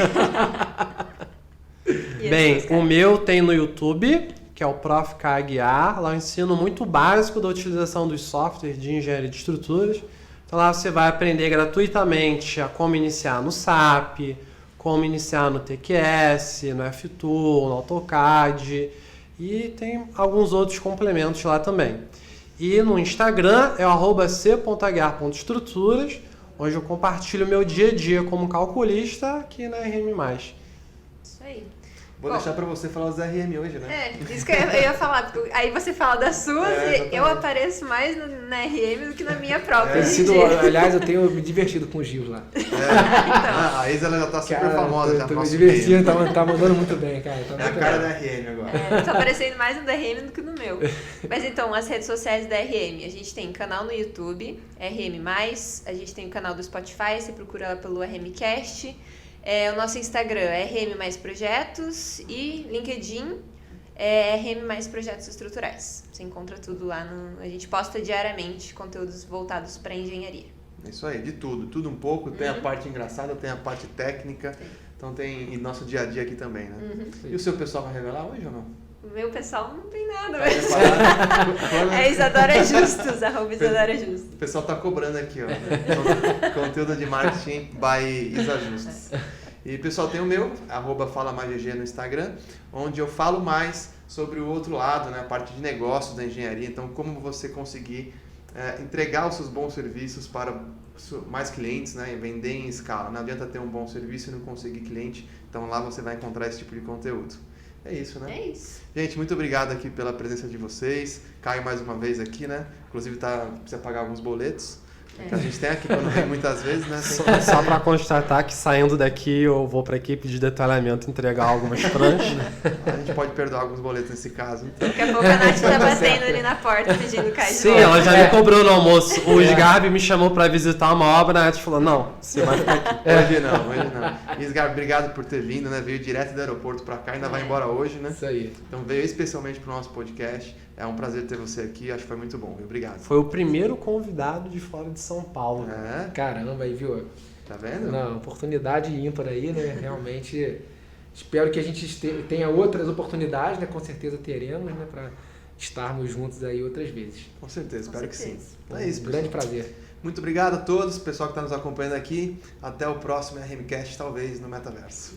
E Bem, esses, o meu tem no YouTube, que é o Prof. K. Aguiar. Lá eu ensino muito básico da utilização dos softwares de engenharia de estruturas. Então lá você vai aprender gratuitamente a como iniciar no SAP, como iniciar no TQS, no F-Tool, no AutoCAD e tem alguns outros complementos lá também. E no Instagram é o @c.aguiar.estruturas, onde eu compartilho meu dia a dia como calculista aqui na RM+. Isso aí. Vou Bom, deixar pra você falar os RM hoje, né? isso que eu ia falar, porque aí você fala das suas e exatamente. eu apareço mais na RM do que na minha própria. Tem hoje em sido, dia. aliás, eu tenho me divertido com o Gil lá. A Isa ela já tá super Cara, famosa já tô no me nosso divertindo, meio. tá mandando muito bem, cara. Tá É a muito cara bem. da RM agora. Tô aparecendo mais no da RM do que no meu. Mas então, as redes sociais da RM. A gente tem canal no YouTube, RM+, a gente tem o canal do Spotify, você procura lá pelo RMcast. O nosso Instagram é RM Mais Projetos e LinkedIn é RM Mais Projetos Estruturais. Você encontra tudo lá. A gente posta diariamente conteúdos voltados para engenharia. É isso aí, de tudo um pouco. Tem a parte engraçada, tem a parte técnica. Então tem e nosso dia a dia aqui também, né? E o seu pessoal vai revelar hoje ou não? O meu pessoal não tem nada, Tá mas... preparado? É Isadora Justus, @Isadora Justus. O pessoal tá cobrando aqui, ó. Conteúdo de marketing by Isa Justus. E pessoal, tem o meu, @FalaMaisGG no Instagram, onde eu falo mais sobre o outro lado, né? A parte de negócios da engenharia. Então, como você conseguir entregar os seus bons serviços para mais clientes, né? E vender em escala. Não adianta ter um bom serviço e não conseguir cliente. Então, lá você vai encontrar esse tipo de conteúdo. É isso, né? É isso. Gente, muito obrigado aqui pela presença de vocês. Caio mais uma vez aqui, né? Inclusive precisa pagar alguns boletos. Que a gente tem aqui quando vem muitas vezes, né? Só para constatar que saindo daqui eu vou para a equipe de detalhamento entregar algumas pranchas. A gente pode perdoar alguns boletos nesse caso. Então. Daqui a pouco a Nath tá batendo ali na porta pedindo caixa de Sim, volta. ela já me cobrou no almoço. O Sgarbi me chamou para visitar uma obra, a Nath falou, não, você vai ficar aqui. Hoje não. E Sgarbi, obrigado por ter vindo, né? Veio direto do aeroporto para cá, ainda vai embora hoje, né? Isso aí. Então veio especialmente pro nosso podcast. É um prazer ter você aqui, acho que foi muito bom. Obrigado. Foi o primeiro convidado de fora de São Paulo. É, Caramba, aí, viu? tá vendo? Não, oportunidade ímpar aí, né? Realmente, espero que a gente tenha outras oportunidades, né? Com certeza teremos, né? Para estarmos juntos aí outras vezes. Com certeza, espero que sim. certeza. Então é isso, Um pessoal. grande prazer. Muito obrigado a todos, pessoal que está nos acompanhando aqui. Até o próximo RMcast, talvez no metaverso.